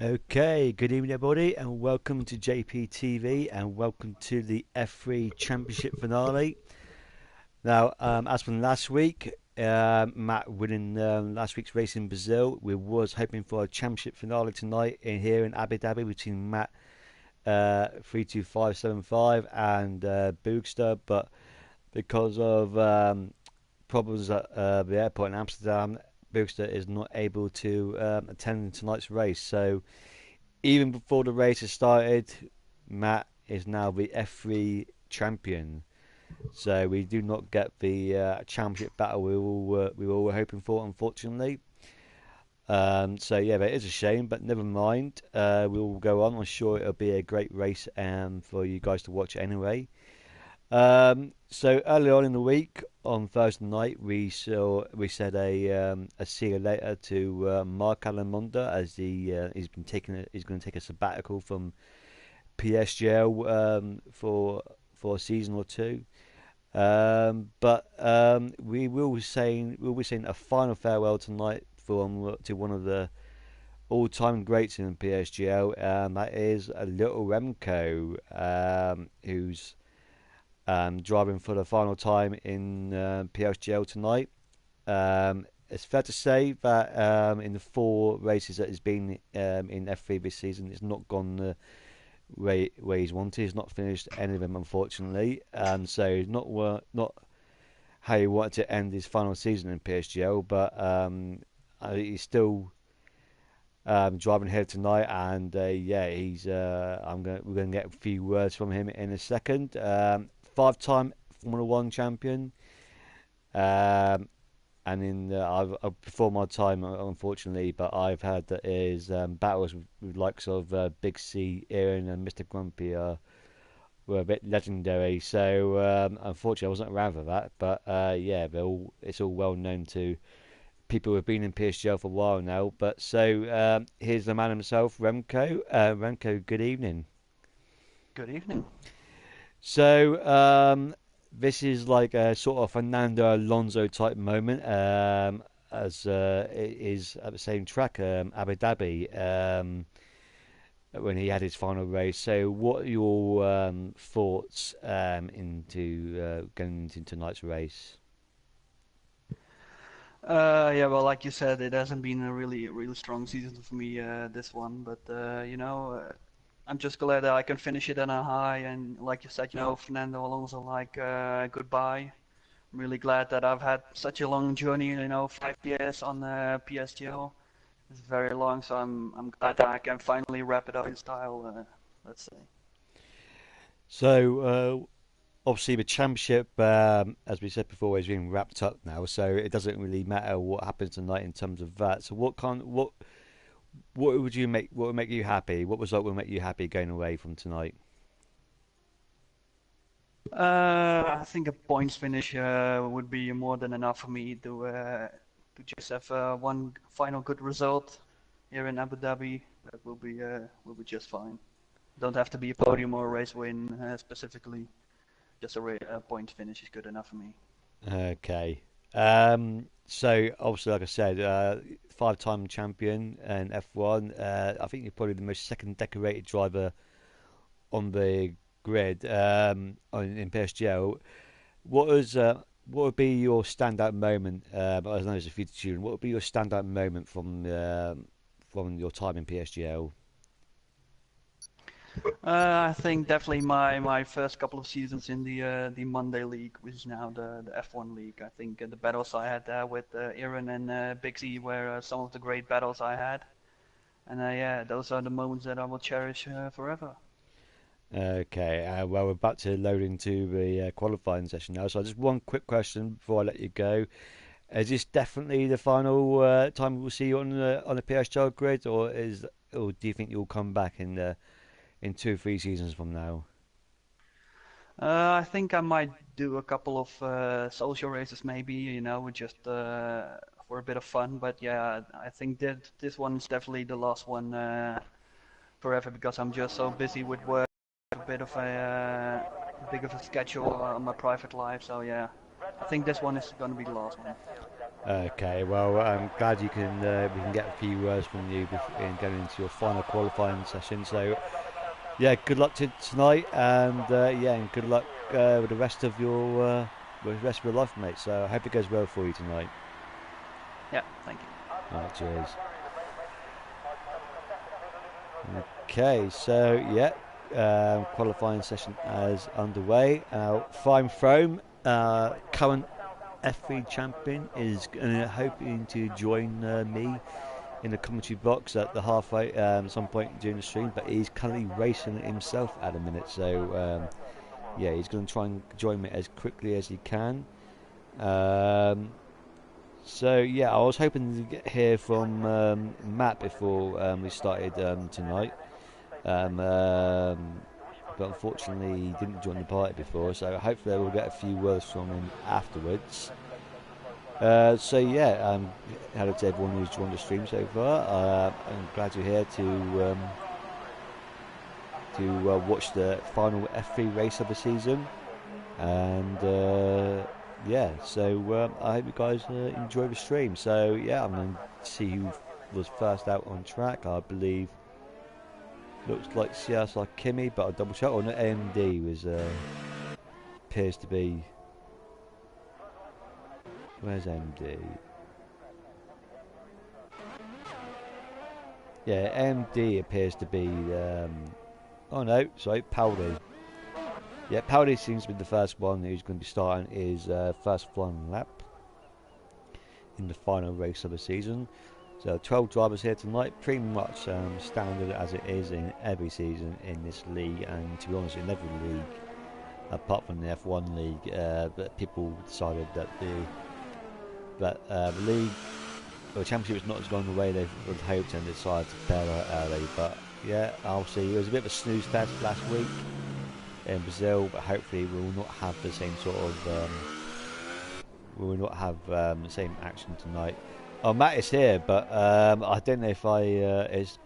Okay, good evening everybody and welcome to JPTV and welcome to the F3 Championship finale. Now, as from last week, Matt winning last week's race in Brazil, we was hoping for a championship finale tonight here in Abu Dhabi between Matt 32575 and Boogster, but because of problems at the airport in Amsterdam, Boogster is not able to attend tonight's race. So even before the race has started, Matt is now the F3 champion. So we do not get the championship battle we all were hoping for, unfortunately. So yeah, that is a shame, but never mind. We will go on. I'm sure it'll be a great race for you guys to watch anyway. So early on in the week, on Thursday night, we said a see you later to Mark Alamonda as he's going to take a sabbatical from PSGL for a season or two. But we'll be saying a final farewell tonight to one of the all-time greats in PSGL, and that is a little Remco, who's driving for the final time in PSGL tonight. it's fair to say that in the 4 races that he's been in F3 this season, it's not gone the way he's wanted. He's not finished any of them, unfortunately, and so he's not how he wanted to end his final season in PSGL, but he's still driving here tonight, and yeah, he's. We're gonna get a few words from him in a second. 5-time Formula One champion. Um, and before my time, unfortunately, but I've heard that his battles with likes of Big C, Aaron, and Mr. Grumpy were a bit legendary. So unfortunately, I wasn't around for that. But yeah, it's all well known to people who have been in PSGL for a while now. But so here's the man himself, Remco. Remco, good evening. Good evening. So this is like a sort of Fernando Alonso type moment, as it is at the same track, Abu Dhabi, when he had his final race. So, what are your thoughts into going into tonight's race? Yeah, well, like you said, it hasn't been a really strong season for me, this one. But I'm just glad that I can finish it on a high. And like you said, Fernando Alonso, like, goodbye. I'm really glad that I've had such a long journey. 5 years on PSGL. It's very long, so I'm glad that I can finally wrap it up in style. Let's say. So, obviously, the championship, as we said before, is being wrapped up now. So, it doesn't really matter what happens tonight in terms of that. So, what would make you happy? What result would make you happy going away from tonight? I think a points finish would be more than enough for me to just have one final good result here in Abu Dhabi. That will be just fine. Don't have to be a podium or a race win specifically. Just a point finish is good enough for me. Okay. So obviously, like I said, 5-time champion in F1. I think you're probably the most second decorated driver on the grid in PSGL. What would be your standout moment? I know it's a future tune. What would be your standout moment from your time in PSGL? I think definitely my first couple of seasons in the Monday League, which is now the F1 League. I think the battles I had there with Aaron and Big Z were some of the great battles I had. And yeah, those are the moments that I will cherish forever. Okay, well, we're about to load into the qualifying session now. So, just one quick question before I let you go: is this definitely the final time we'll see you on the PSGL grid, or do you think you'll come back in 2 or 3 seasons from now? I think I might do a couple of social races, maybe, just for a bit of fun. But yeah, I think that this one is definitely the last one forever because I'm just so busy with work, a bit of a schedule on my private life. So yeah, I think this one is going to be the last one. Okay, well, I'm glad we can get a few words from you in going into your final qualifying session. So, yeah, good luck to tonight, and yeah, and good luck with the rest of your life, mate. So, I hope it goes well for you tonight. Yeah, thank you. All right, cheers. Okay, so yeah, qualifying session is underway. Fine Frome, current F3 champion, is hoping to join me in the commentary box at the halfway some point during the stream, but he's currently racing himself at the minute. So yeah, he's going to try and join me as quickly as he can. Um, so yeah, I was hoping to hear from Matt before we started tonight. Um, um, but unfortunately he didn't join the party before, so hopefully we'll get a few words from him afterwards. So yeah, hello to everyone who's joined the stream so far. I'm glad you're here to watch the final F3 race of the season, and yeah, so I hope you guys enjoy the stream. So yeah, I'm going to see who was first out on track. I believe looks like CSR Kimmy, but I'll double check. Or no, AMD was appears to be. Where's MD? Yeah, MD appears to be. Oh no, sorry, Powdy. Yeah, Powdy seems to be the first one who's going to be starting his first flying lap in the final race of the season. So 12 drivers here tonight, pretty much standard as it is in every season in this league, and to be honest, in every league apart from the F1 league, that people decided that the league or the championship was not as going the way they would hoped, and decided to bail out early. But yeah, obviously it was a bit of a snooze fest last week in Brazil, but hopefully we will not have the same sort of we will not have the same action tonight. Oh, Matt is here, but I don't know if it's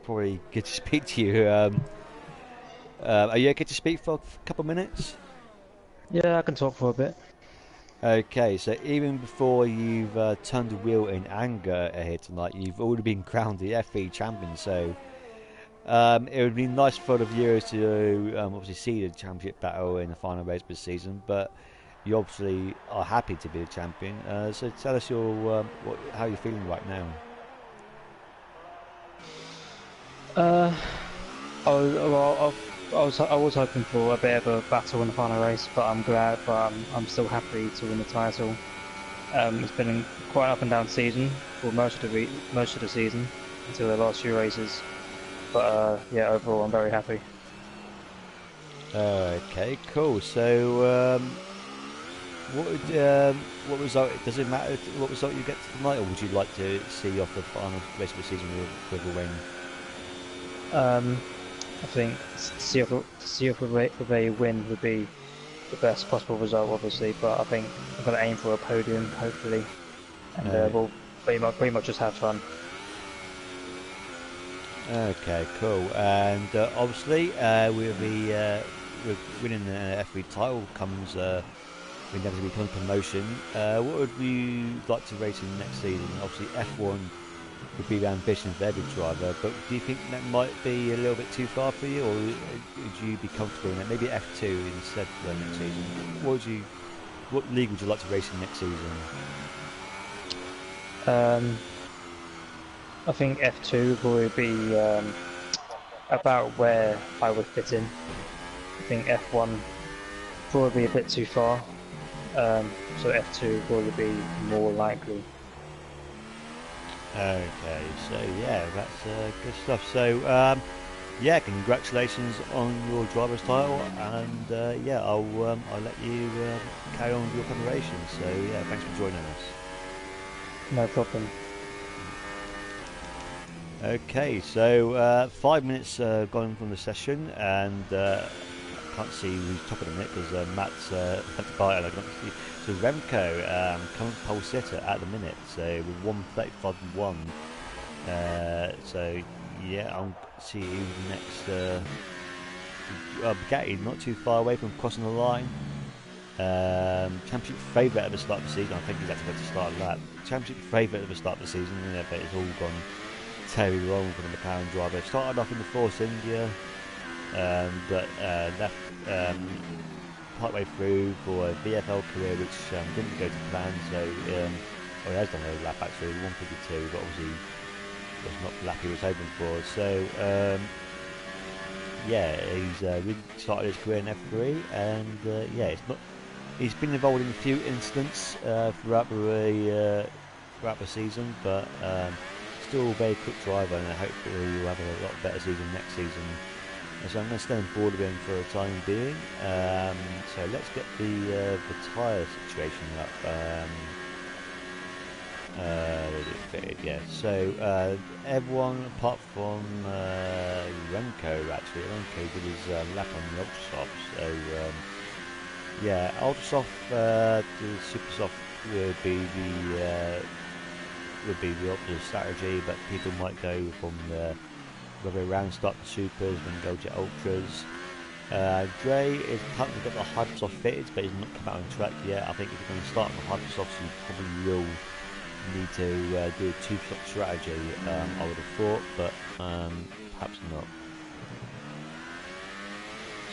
probably good to speak to you. Are you okay to speak for a couple of minutes? Yeah, I can talk for a bit. Okay, so even before you've turned the wheel in anger here tonight, you've already been crowned the F3 champion. So it would be nice for the viewers to obviously see the championship battle in the final race of the season, but you obviously are happy to be the champion. So tell us how you're feeling right now. Uh, I was hoping for a bit of a battle in the final race, but I'm glad. But I'm still happy to win the title. It's been quite an up and down season for most of the season until the last few races. But yeah, overall I'm very happy. Okay, cool. So what result? Does it matter what result you get tonight, or would you like to see off the final race of the season with a win? Um, I think see if a win would be the best possible result, obviously. But I think I'm going to aim for a podium, hopefully, and Uh, we'll pretty much just have fun. Okay, cool. And obviously, with winning the F3 title comes inevitably comes promotion. What would you like to race in next season? Obviously, F1 would be the ambition for every driver, but do you think that might be a little bit too far for you, or would you be comfortable in that? Maybe F2 instead for next season. What league would you like to race in next season? Um, I think F2 would probably be about where I would fit in. I think F1 probably a bit too far, so F2 would probably be more likely. Okay, so yeah, that's good stuff. So yeah, congratulations on your driver's title, and yeah, I'll let you carry on with your preparation. So yeah, thanks for joining us. No problem. Okay, so 5 minutes gone from the session, and I can't see who's top of the minute because Matt's at the bite, and I can't see. So Remco, current pole sitter at the minute, so with 1:35.1. So yeah, I'll see you next. Bugatti, not too far away from crossing the line. Championship favourite at the start of the season. I think he's actually going to start that. Championship favourite at the start of the season, yeah, but it's all gone terribly wrong for the McLaren driver. Started off in the Force India, but left partway through for a VFL career, which didn't go to plan. So, he has done a lap actually, 152, but obviously was not the lap he was hoping for. So, yeah, he's really started his career in F3, and yeah, it's not. He's been involved in a few incidents throughout the season, but still a very quick driver, and hopefully he'll have a lot better season next season. So I'm going to stay on board with him for the time being. So let's get the tyre situation up. Yeah. So everyone apart from Renko, actually, Renko did his lap on the ultra soft. So yeah, ultra soft to super soft would be the opposite strategy, but people might go from the other way around, start the supers, then go to ultras. Dre is currently got the Hypersoft fitted, but he's not come out on track yet. I think if you're going to start on the Hypersofts, you probably will need to do a two-shot strategy, I would have thought, but perhaps not.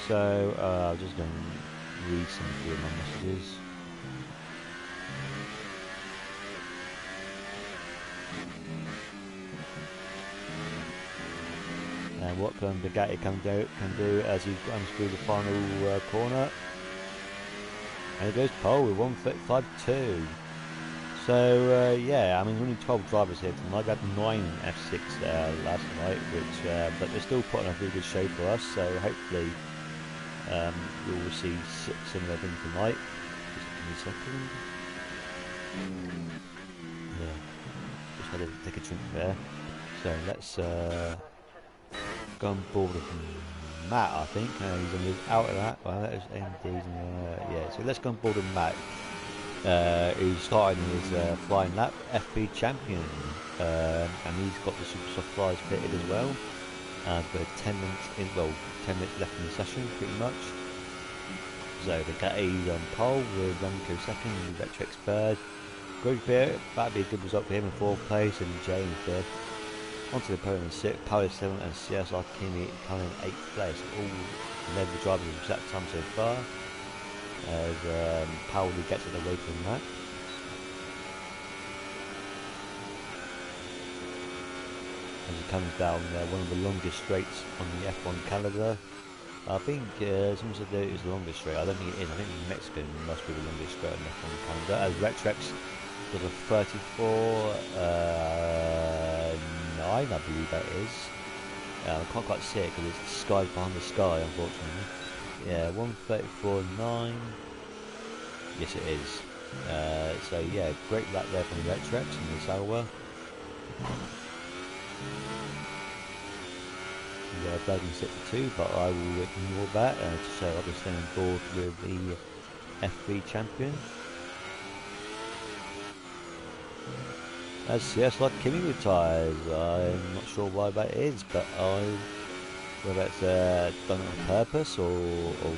So I'm just going to read some of my messages. And what can Bugatti can do as he runs through the final corner. And it goes pole with 1:35.2. So yeah, I mean, only 12 drivers here tonight. We had 9 F6 last night, which but they're still putting on a really good show for us. So hopefully we will see similar things tonight. Just give me a second. Yeah, just had to take a drink there. So let's go on board with Matt. I think he's on his out of that. Well, that is MD's. Yeah, so let's go on board with Matt. Who's starting his flying lap, F3 champion, and he's got the super soft flyers fitted as well. And we're 10 minutes in, 10 minutes left in the session, pretty much. So the Bugatti on pole with Remco second, and Vectrex third. Good bit, that'd be a good result for him in fourth place, and Jay in third. Onto the podium in sixth, Power 7 and CSR Kimi coming in 8th place. All led the drivers of that time so far. As Powell gets it away from that. As he comes down one of the longest straights on the F1 calendar. I think someone said that it was the longest straight. I don't think it is. I think Mexican must be the longest straight on the F1 calendar. As Retrex does a 34 9, I believe that is. I can't quite see it because it's the sky behind the sky, unfortunately. Yeah, 1:34.9. Yes, it is. So yeah, great lap there from Retrex and the Sauber. Yeah, Bergen sit for 2, but I will ignore that to show I'll be staying on board with the F3 champion. As CS like Kimi retires, I'm not sure why that is, but whether it's done it on purpose or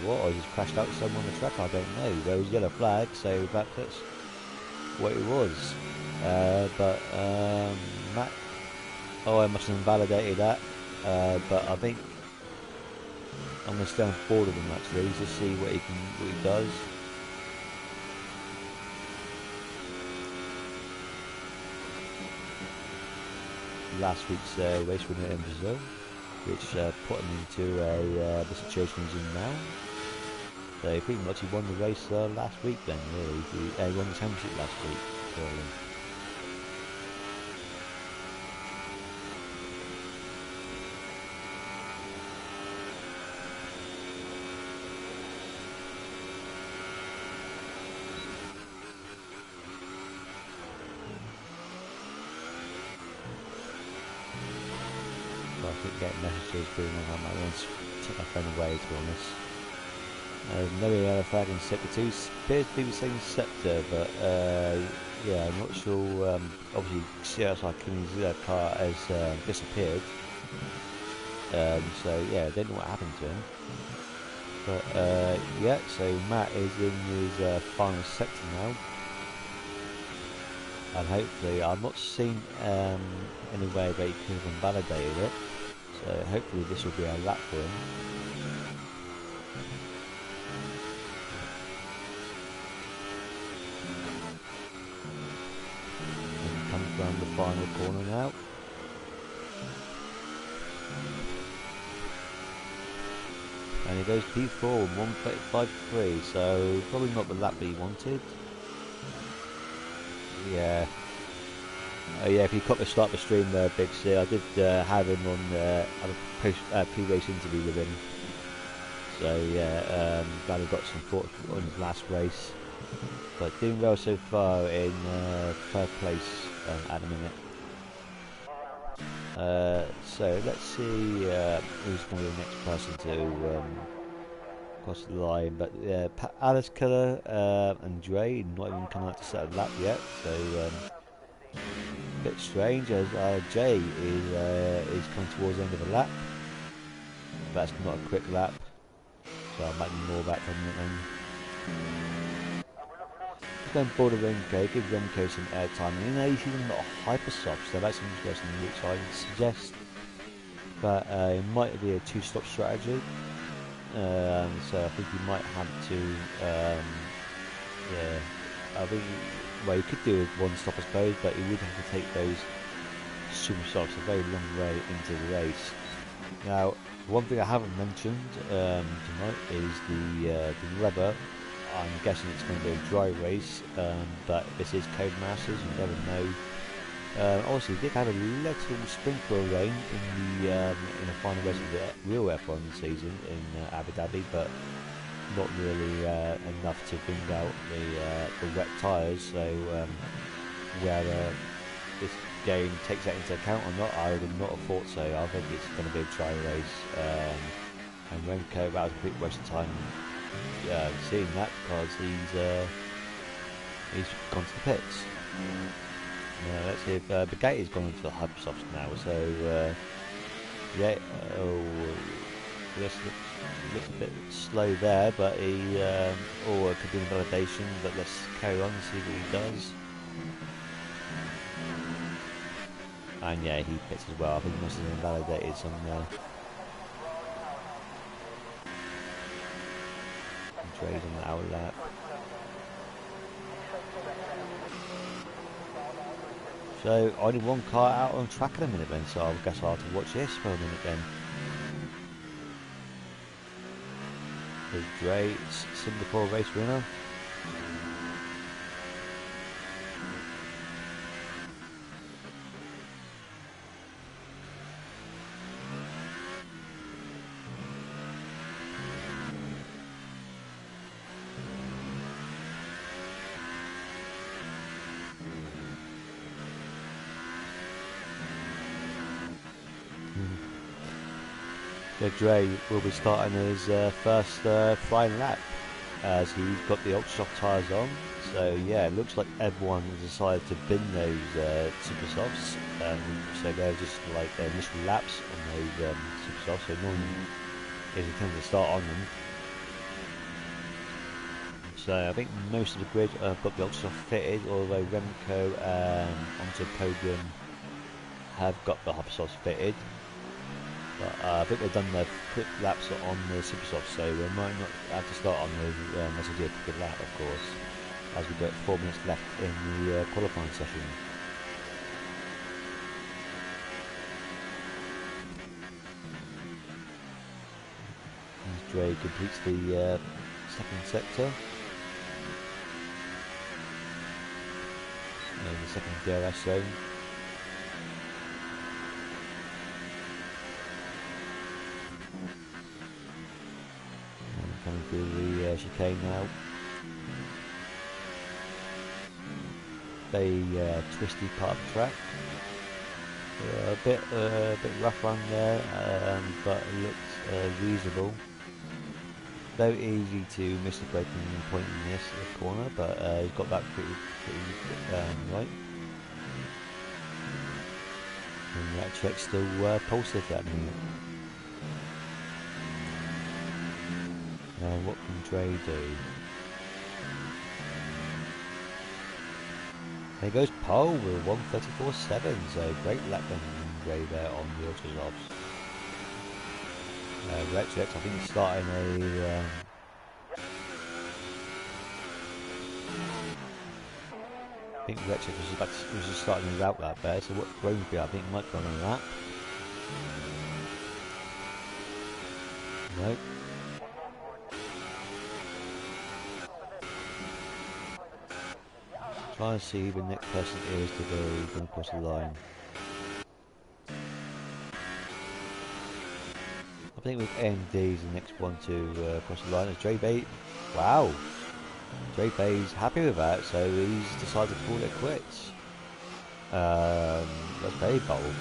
what, or just crashed out somewhere on the track, I don't know. There was yellow flag, so that's what it was. But Matt, I must have invalidated that. But I think I'm going to stay on board with him actually, to see what he does. Last week's race winner in Brazil, which put him into the situation he's in now. So pretty much he won the race last week then, really. He won the championship last week. Really. I keep getting messages through and I might want to take my phone away, to be honest. No yellow flag in sector 2, appears to be the same sector, but yeah, I'm not sure. Obviously, CSI Kimi's car has disappeared, so yeah, I don't know what happened to him. But yeah, so Matt is in his final sector now. And hopefully, I've not seen any way that he could have invalidated it, so hopefully this will be a lap for him. And he comes round the final corner now. And he goes P4 with 1:35.3, so probably not the lap that he wanted. Yeah. Yeah, if you caught the start of the stream there, Big C, I did have him on a pre-race interview with him. So yeah, glad he got some thoughts on his last race. But doing well so far in third place at the minute. So let's see who's going to be the next person to cross the line. But yeah, Alice Killer and Dre not even coming out to set a lap yet. So bit strange as Jay is coming towards the end of the lap. That's not a quick lap, so I might ignore that for a minute then. Going board of Remco, give Remco some airtime. You know, he's even not a hyper soft, so that's interesting, which I would suggest. But it might be a two-stop strategy. So I think you might have to, yeah, I think, well, you could do it one stop I suppose, but you would have to take those super softs a very long way into the race. Now, one thing I haven't mentioned tonight is the weather. I'm guessing it's going to be a dry race, but this is Codemasters, you never know. Obviously, we did have a little sprinkle of rain in the final race of the real F1 season in Abu Dhabi, but not really enough to bring out the wet tyres. So whether this game takes that into account or not, I would not have thought so. I think it's going to be a dry race, and Remco, that was a quick waste of time seeing that because he's gone to the pits. Let's see if Bugatti's gone into the Hypersofts now. So yeah, this looks a bit slow there, but he or it could be a validation. But let's carry on and see what he does. And yeah, he pits as well. I think he must have invalidated some trades on the outlap. So only one car out on track in a minute then, so I guess I'll have to watch this for a minute then. There's Dre, Singapore race winner. So Dre will be starting his first flying lap as he's got the ultra soft tyres on. So yeah, it looks like everyone has decided to bin those super softs. So they're just like initial laps on those super softs. So normally is intended to start on them. So I think most of the grid have got the ultra soft fitted, although Remco and onto the podium have got the Hypersofts fitted. But I think they've done their quick laps on the super soft, so we might not have to start on those unless we do a quick lap, of course, as we got 4 minutes left in the qualifying session. As Dre completes the second sector in the second DRS zone. Coming through the chicane now. Very twisty part of the track. A bit rough run there, but it looks reasonable. Very easy to miss the braking point in this corner, but he's got that pretty right. And that track's still pulsated at that minute. Now what can Dre do? There goes pole with 1:34.7, so great lap from Dre there on the ultra softs. Retrix, I think he's starting a I think Retrix was just starting his out lap there, so what Bromsby I think might go on a lap. Nope. Trying to see who the next person is to go across the line. I think with AMD is the next one to cross the line. Is Dre Bay? Wow, Dre Bay's happy with that, so he's decided to call it quits. That's very bold.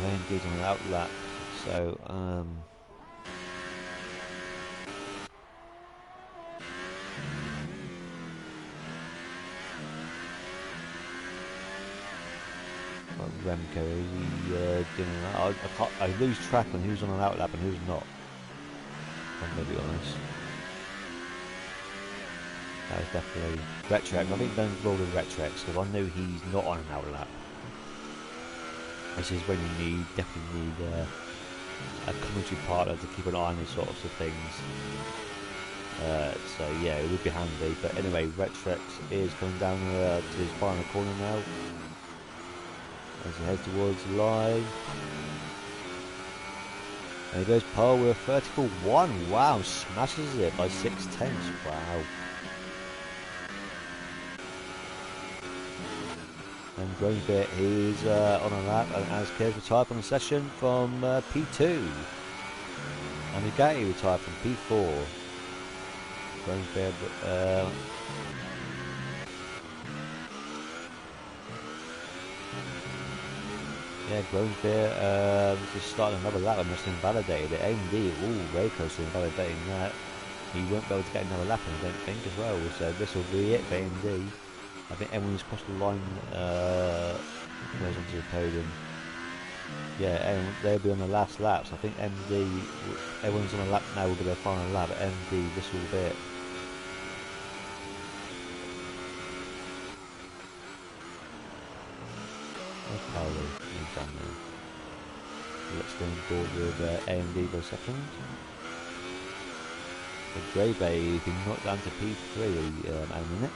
AMD's on an outlap, so Remco, is he doing that? I lose track on who's on an outlap and who's not. I'm going to be honest. That was definitely Retrex. I think don't roll with Retrex because I know he's not on an outlap. This is when you definitely need a commentary partner to keep an eye on these sorts of things. So yeah, it would be handy. But anyway, Retrex is coming down to his final corner now. as he heads towards the line. And he goes pole with a 34-1. Wow, smashes it by 6/10. Wow. And Grosvenor, he's on a lap, and as Kears retired from the session from P2. And Bugatti retired from P4. Grosvenor, yeah, Grosvenor just started another lap and just invalidated it. AMD, ooh, very close to invalidating that. He won't be able to get another lap, I don't think, as well. So this will be it for AMD. I think everyone's crossed the line, goes onto the podium. Yeah, and they'll be on the last laps. I think MD, everyone's on a lap now, will be their final lap. But MD, this will be it. There's Paolo, he's done there. Let's go on board with AMD for a second. The Grey Bay, he's been knocked down to P3 at a minute.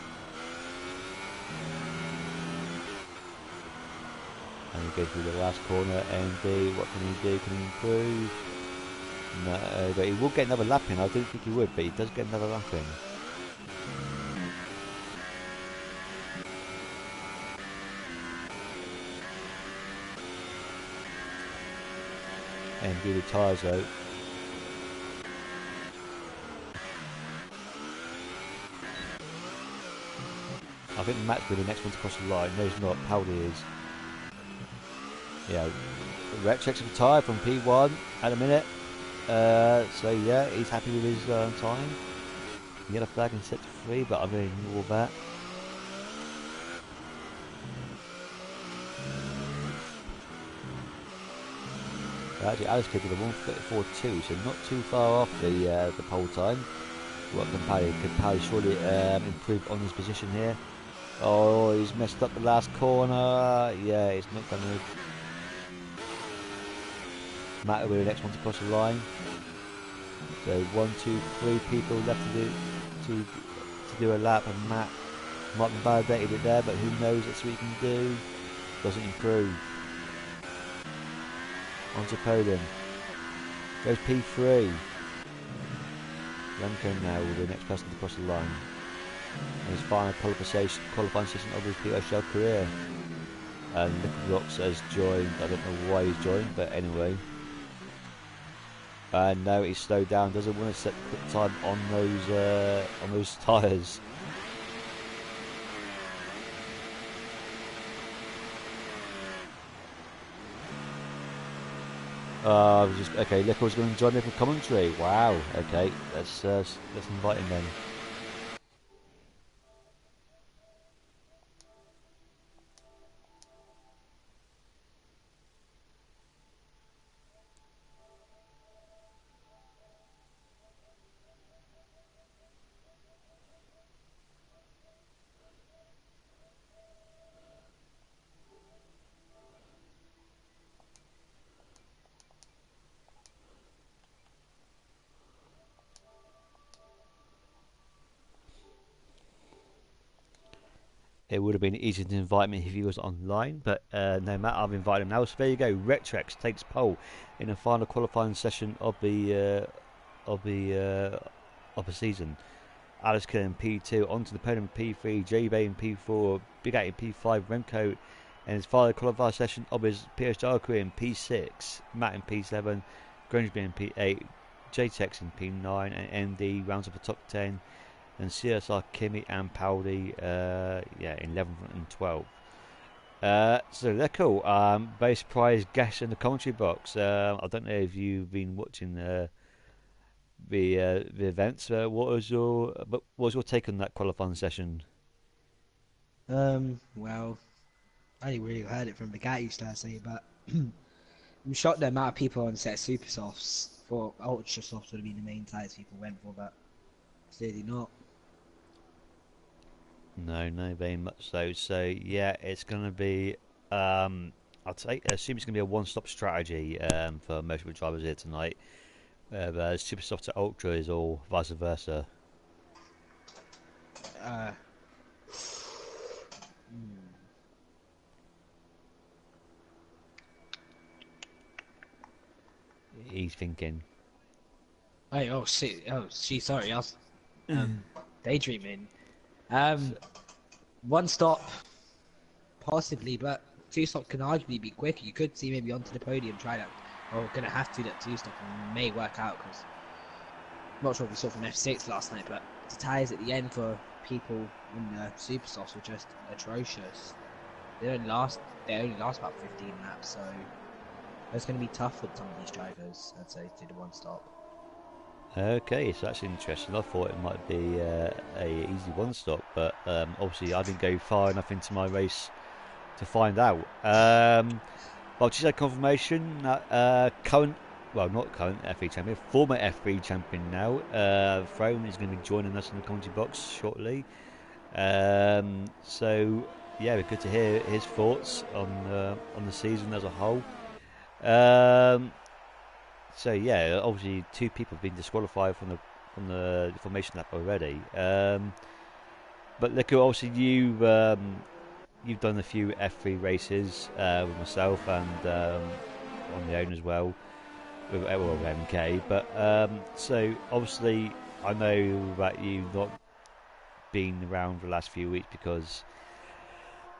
And he goes through the last corner. AMD, what can he do? Can he improve? No, but he will get another lap in. I didn't think he would, but he does get another lap in. AMD retires though. I think Matt's going to be the next one to cross the line. No, he's not. Powley is. Yeah, Rex retired from P1 at a minute. So yeah, he's happy with his time. Yellow flag and set to 3, but I'm going to ignore that. Actually, Alice Kid with a 1:34.2, so not too far off the pole time. What can Paddy surely improve on his position here? Oh, he's messed up the last corner. Yeah, he's not going to matter with the next one to cross the line. So 1, 2, 3 people left to do a lap, and Matt might have validated it there, but who knows? That's what he can do. Doesn't improve. Onto podium. Goes P3. Remco now will be the next person to cross the line. And his final qualifying session of his PSGL career. And Nick Rocks has joined. I don't know why he's joined, but anyway. And no, he's slowed down. Doesn't want to set quick time on those tyres. Okay. Lickle's going to join me for commentary. Wow. Okay, let's invite him then. It would have been easy to invite me if he was online, but no matter, I've invited him now. So there you go. Retrex takes pole in the final qualifying session of the season. Alice Kill in P2, onto the podium P3, J-Bay in P4, Big 8 in P5, Remco in his final qualifying session of his PSGL career in P6, Matt in P7, Grangeby in P8, J-Tex in P9, and MD rounds up the top 10. And CSR, Kimmy and Powdy, in 11th and 12th. So they're cool. Very surprised guest in the commentary box. I don't know if you've been watching the events. What was your take on that qualifying session? Well, I only really heard it from Bugatti, I say, but I'm shocked the amount of people on set super softs. For ultra softs would have been the main types people went for, but clearly not. No, very much so. So yeah, it's going to be. Assume it's going to be a one-stop strategy for most of the drivers here tonight. But super soft to ultra is all vice versa. he's thinking. Hey, oh shit! Oh, gee, sorry, I was daydreaming. So, One stop, possibly, but two stop can arguably be quicker. You could see maybe onto the podium, try that. Or gonna have to that two stop, and may work out because I'm not sure if we saw from F6 last night, but the tyres at the end for people in the super softs were just atrocious. They only last about 15 laps, so it's going to be tough for some of these drivers, I'd say, to do one stop. okay, so that's interesting. I thought it might be a easy one stop, but obviously I didn't go far enough into my race to find out. Well, just had confirmation that not current F3 champion, former F3 champion now, Throne is going to be joining us in the commentary box shortly. So yeah, we're good to hear his thoughts on the season as a whole. So yeah, obviously two people have been disqualified from the formation lap already. But look, obviously you've done a few F3 races with myself and on the own as well with MK. But so obviously I know that you've not been around for the last few weeks because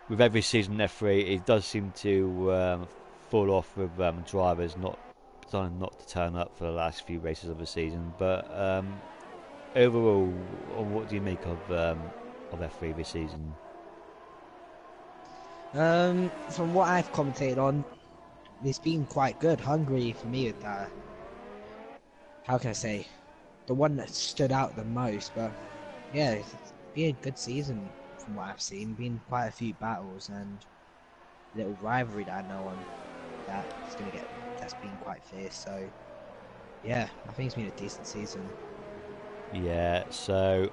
with every season in F3 it does seem to fall off with drivers not deciding not to turn up for the last few races of the season. But overall, what do you make of F3 this season? From what I've commentated on, it's been quite good. Hungary for me with how can I say, the one that stood out the most. But yeah, it's been a good season from what I've seen. Been quite a few battles and a little rivalry that I know on that's been quite fierce. So yeah, I think it's been a decent season. Yeah, so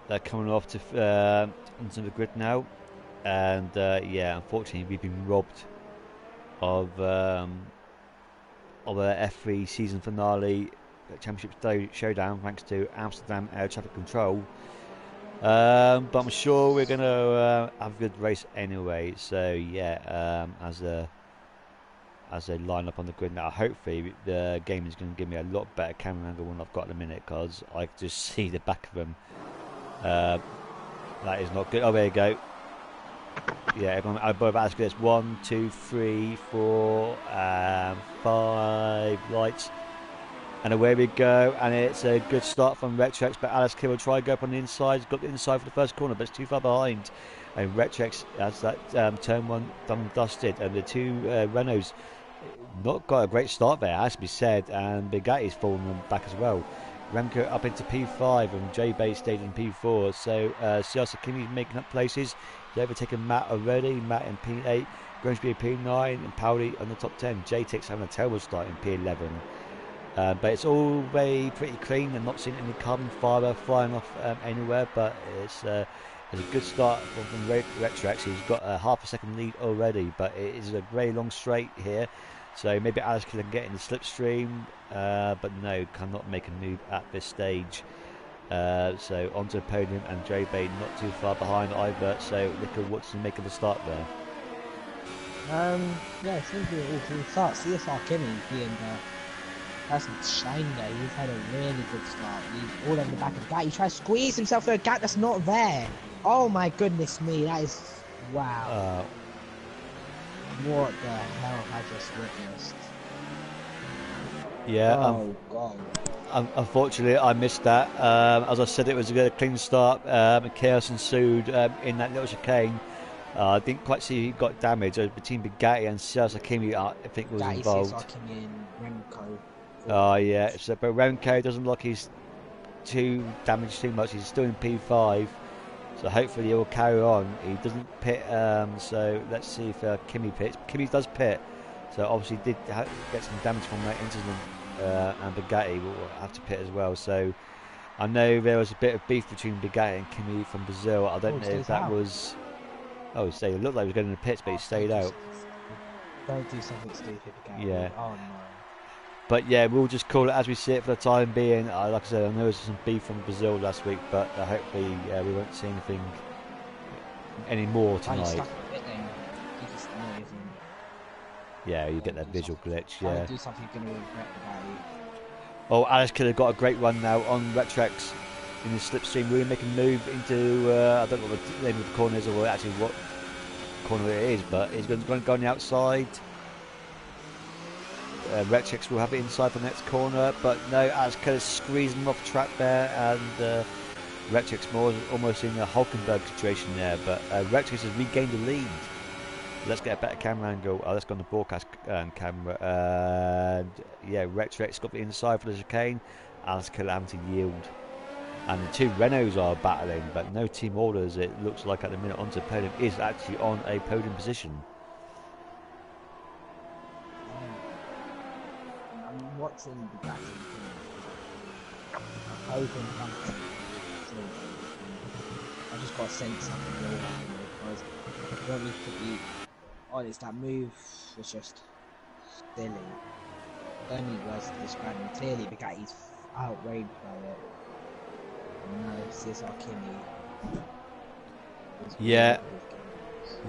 they're coming off to onto the grid now, and yeah, unfortunately we've been robbed of a F3 season finale championship showdown thanks to Amsterdam air traffic control. But I'm sure we're going to have a good race anyway. So yeah, as they line up on the grid now, hopefully the game is going to give me a lot better camera angle than I've got at the minute because I can just see the back of them. That is not good. Oh, there you go. Yeah, everyone, I both ask this 1, 2, 3, 4, 5 lights. And away we go, and it's a good start from Retrex, but Alice Kidd will try to go up on the inside. He's got the inside for the first corner, but it's too far behind. And Retrex has that turn one done and dusted, and the two Renaults not got a great start there, has to be said, and Bugatti's fallen them back as well. Remco up into P5 and J-Bay stayed in P4, so Siasa Kimi's making up places. He's overtaken Matt already, Matt in P8, Grimsby in P9, and Powley on the top 10. JTX having a terrible start in P11. But it's all very pretty clean and not seeing any carbon fibre flying off anywhere, but it's a good start from Retrex, who's got a half a second lead already, but it is a very long straight here, so maybe Alice can get in the slipstream, but no, cannot make a move at this stage. So onto the podium, and J Bay not too far behind either, so look at what's making the start there. Yeah, it seems to be an all-team start. CSR Kimmy being hasn't shined there. He's had a really good start. He's all over the back of the gap. He tries to squeeze himself through a gap that's not there. Oh my goodness me, that is wow. What the hell have I just witnessed? Yeah, oh god. Unfortunately, I missed that. As I said, it was a clean start. Chaos ensued in that little chicane. I didn't quite see who got damaged. Between Bugatti and Siasa Kimi, I think was Bugatti, involved. CSR Kimi and Remco. Oh yeah, so, but Remco doesn't look he's too damaged too much. He's still in P5, so hopefully he will carry on. He doesn't pit, so let's see if Kimi pits. Kimi does pit, so obviously did get some damage from that incident, and Bugatti will have to pit as well. So I know there was a bit of beef between Bugatti and Kimi from Brazil. I don't know if that was. Oh, he stayed. It looked like he was going in the pits, but he stayed out. Don't do something stupid, Bugatti. Yeah. Oh no. But yeah, we'll just call it as we see it for the time being. Like I said, I know there was some beef from Brazil last week, but hopefully we won't see anything any more tonight. Yeah, you get that visual glitch. Try Yeah. to do something you're gonna regret about it. Oh, Alex Killer got a great run now on Retrex in his slipstream. Really making a move into I don't know what the name of the corner is or actually what corner it is, but he's going to go on the outside. Retrex will have it inside for the next corner, but no, Alex Killer squeezing him off track there, and Retrex almost in a Hulkenberg situation there, but Retrex has regained the lead. Let's get a better camera angle. Let's go on the broadcast camera. And yeah, Retrex got the inside for the chicane. Alex Killer having to yield. And the two Renaults are battling, but no team orders. It looks like at the minute onto podium is actually on a podium position. I'm watching the guys. I'm hoping I just got to sense something going on because I don't need to be honest. That move was just silly. I don't need words to describe it. Clearly, Bugatti's outraged by it. And now CSR Kimi is Yeah. with games.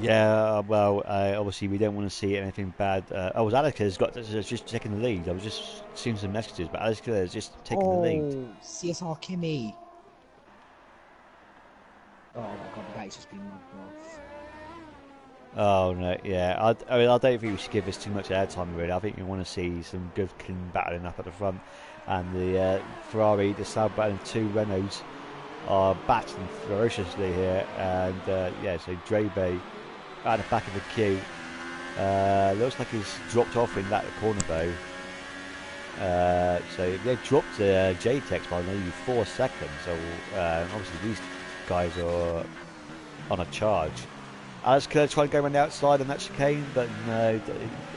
Yeah, well, obviously we don't want to see anything bad. Oh, was Alex has got just taking the lead. I was just seeing some messages, but Alex is just taking the lead. Oh, CSR Kimi. Oh my god, Bugatti's just been mugged off. Oh no, yeah. I mean, I don't think we should give this too much airtime. Really, I think you want to see some good clean battling up at the front, and the Ferrari, the Sauber, and two Renaults are battling ferociously here. And yeah, so Drebe at the back of the queue. Looks like he's dropped off in that corner though. So they've dropped JTEX by maybe 4 seconds. So obviously these guys are on a charge. Alex Kerr trying to go around the outside on that chicane, but no.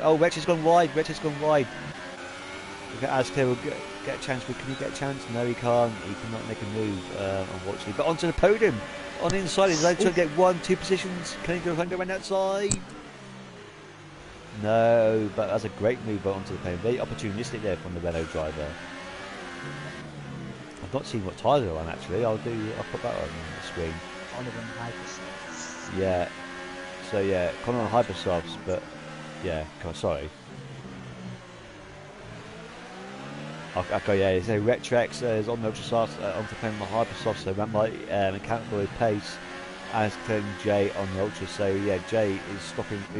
Oh, Rex has gone wide. Rex has gone wide. Alex Kerr will get a chance. Can he get a chance? No, he can't. He cannot make a move, unfortunately. But onto the podium. On the inside, he's only trying to get 1-2 positions. Can he go around the outside? No, but that's a great move onto the podium. Very opportunistic there from the Renault driver. I've not seen what tyres are on actually. I'll put that on the screen. Yeah. So yeah, Connor on Hypersofts, but yeah, sorry. Okay, yeah, so Retrex is on the Ultrasofts, on to playing the Hypersofts, so that might account for his pace. And it's turning Jay on the Ultra, so yeah, Jay is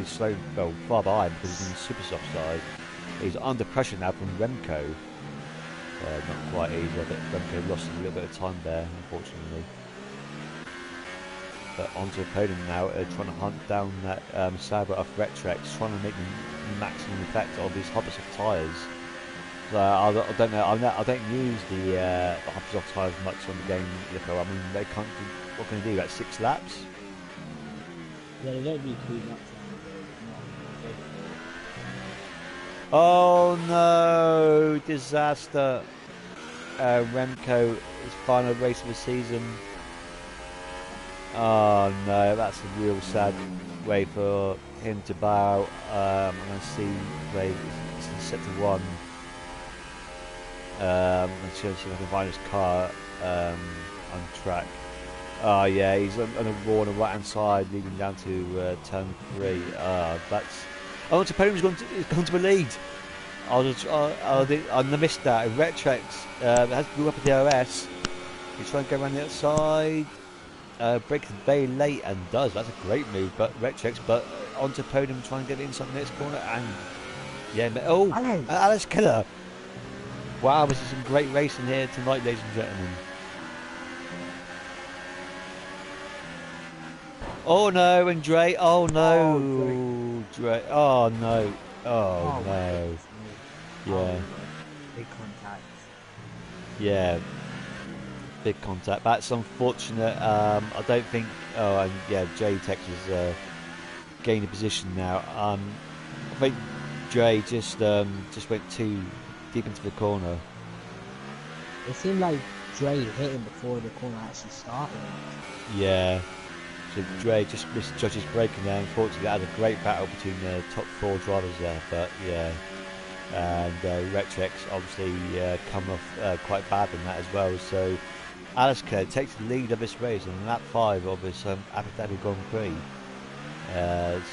slowing, well, far behind because he's on the super soft side. He's under pressure now from Remco. Not quite easy, I think Remco lost a little bit of time there, unfortunately. But onto the podium now, trying to hunt down that Sauber off Retrex, trying to make the maximum effect of these Hypersoft tyres. So I don't know. I don't use the Hypersoft tyres much on the game. I mean, they can't. What can they do? Like 6 laps? Yeah, they don't do too much. Oh no! Disaster. Remco, his final race of the season. Oh no, that's a real sad way for him to bow. I'm going to see play set to 1. I'm see if I can find his car on track. Oh yeah, he's on a raw on the right hand side, leading down to turn 3. That's. Oh, Tapone's gone to the lead. I missed that. Retrex has blew up at the OS. He's trying to go around the outside. Breaks very late and does. That's a great move, but Retrex, but onto podium, trying to get inside the next corner, and yeah, oh, Alex Killer. Wow, this is some great racing here tonight, ladies and gentlemen. Oh no, and Dre. Oh no, Dre. Oh no. Oh no. Yeah. Big contact. Yeah. Big contact. That's unfortunate. I don't think. Oh, and yeah, J-Tex has gained a position now. I think Dre just went too deep into the corner. It seemed like Dre hit him before the corner actually started. Yeah. So Dre just misjudges braking there. Unfortunately, that had a great battle between the top 4 drivers there. But yeah, and Retrex obviously come off quite bad in that as well. So Alice Kerr takes the lead of this race on lap 5 of this Abu Dhabi Grand Prix.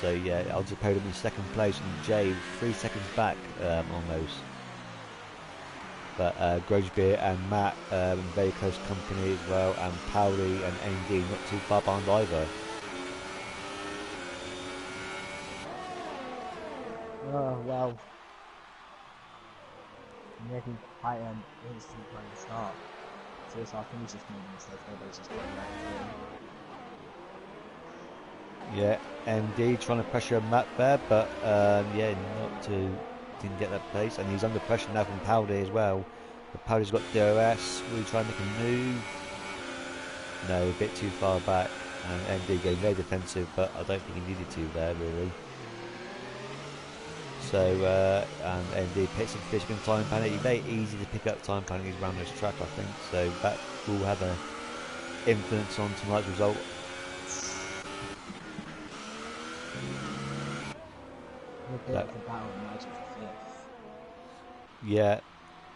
So yeah, onto the podium in second place, and Jay 3 seconds back almost. But Grosbeer and Matt in very close company as well, and Powley and AMD not too far behind either. Oh, well. I'm making quite an instant running start. So I think he's just made a mistake. Nobody's just coming back through. Yeah, MD trying to pressure Matt there, but yeah, didn't get that place, and he's under pressure now from Powley as well. But Powley's got DRS, really trying to make a move. No, a bit too far back, and MD getting very defensive, but I don't think he needed to there really. So, and MD picks up Fishman time penalty. Very easy to pick up time penalties around this track, I think. So that will have an influence on tonight's result. Yeah.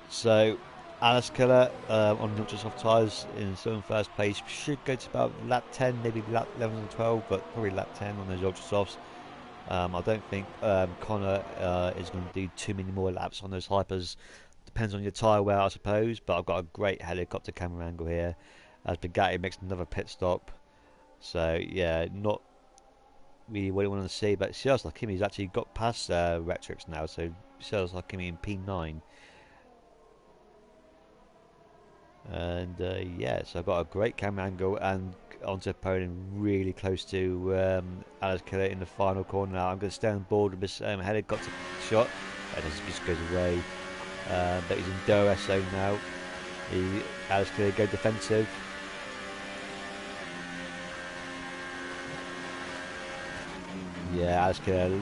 So, Alice Killer on not just off tyres in still in first place. Should go to about lap 10, maybe lap 11 or 12, but probably lap 10 on those ultra softs. I don't think Connor is going to do too many more laps on those hypers. Depends on your tyre wear, I suppose. But I've got a great helicopter camera angle here as Bugatti makes another pit stop. So yeah, not really what I want to see. But Charles Hakimi's actually got past Retrix now. So Charles Hakimi in P9. And yeah, so I've got a great camera angle and onto a podium really close to Alice Killer in the final corner now. I'm going to stay on board with this helicopter shot, and it just goes away. But he's in DRS zone now. Alice Killer go defensive. Yeah, Alice Killer.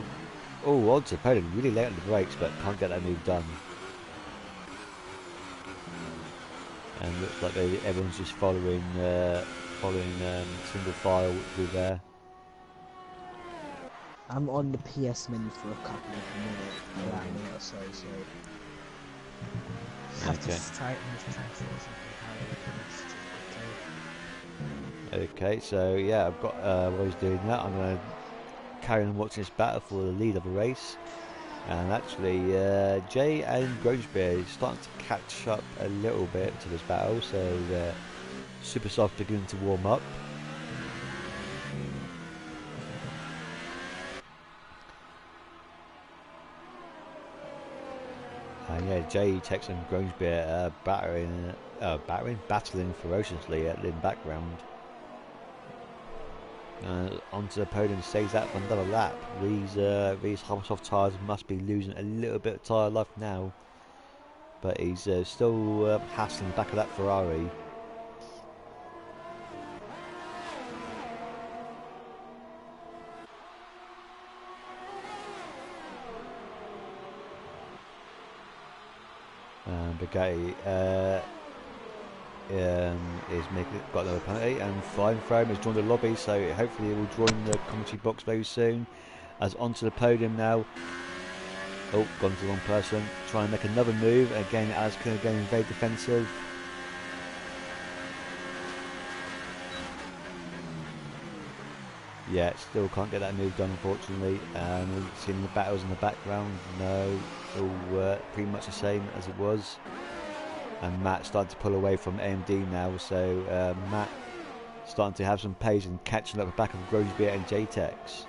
Oh, onto the podium really late on the brakes, but can't get that move done. And looks like everyone's just following single file through there. I'm on the PS menu for a couple of minutes, about a minute or so, have to tighten this transfer or something. Okay, so yeah, I've got while he's doing that, I'm going to carry on watching this battle for the lead of the race. And actually, Jay and Grosbeer is starting to catch up a little bit to this battle, so Super Soft beginning to warm up. And yeah, Jay takes on Grosbeer battling ferociously in the background. Onto the podium, stays that for another lap. These soft tyres must be losing a little bit of tyre life now, but he's still hassling back of that Ferrari. Bugatti got another penalty, and Flying Frame has joined the lobby, so hopefully he will join the commentary box very soon. As onto the podium now. Oh, gone to the wrong person. Trying to make another move. Again, Alice Killer going very defensive. Yeah, still can't get that move done, unfortunately. We've seen the battles in the background. No, all pretty much the same as it was. And Matt starting to pull away from AMD now, so Matt starting to have some pace and catching up the back of Grosbeer and JTEX.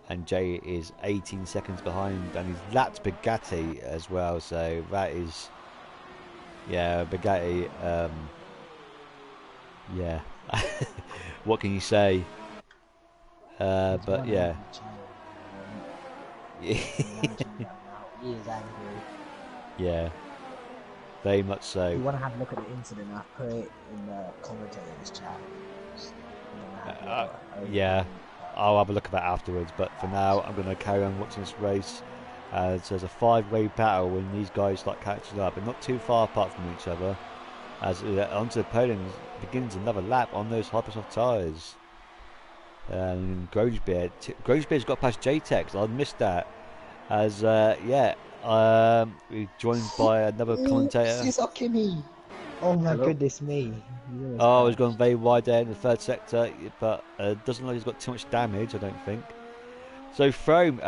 And Jay is 18 seconds behind, and he's lapped Bugatti as well, so that is, yeah, Bugatti, yeah, what can you say? But yeah. Yeah. Very much so. If you want to have a look at the incident, I've put it in the commentators chat. Yeah, I'll have a look at that afterwards, but for now I'm going to carry on watching this race. So there's a 5-way battle when these guys start catching up, and not too far apart from each other. As onto the podium begins another lap on those Hypersoft tyres. Grosbeer's got past JTEX. I missed that. As yeah, we're joined by another commentator. Oh my goodness me. Oh, he's gone very wide there in the third sector, but doesn't look like he's got too much damage, I don't think. So, Frome,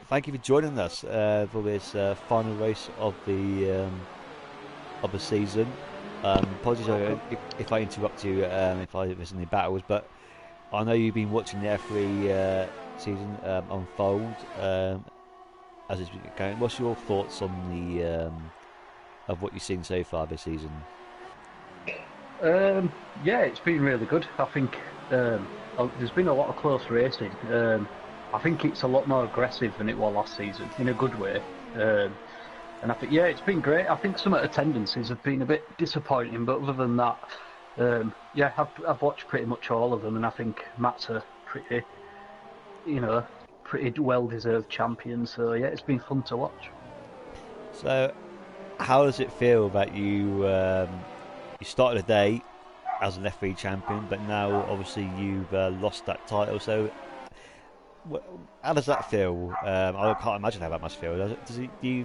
thank you for joining us for this final race of the season. Apologies if I interrupt you, if I miss any battles, but I know you've been watching the F3 season unfold as it's been going. What's your thoughts on the of what you've seen so far this season? Yeah, it's been really good. I think there's been a lot of close racing. I think it's a lot more aggressive than it was last season, in a good way. And I think, yeah, it's been great. I think some attendances have been a bit disappointing, but other than that, yeah, I've watched pretty much all of them, and I think Matt's a pretty, pretty well-deserved champion. So yeah, it's been fun to watch. So, how does it feel that you started the day as an F3 champion, but now obviously you've lost that title? So, how does that feel? I can't imagine how that must feel. Do you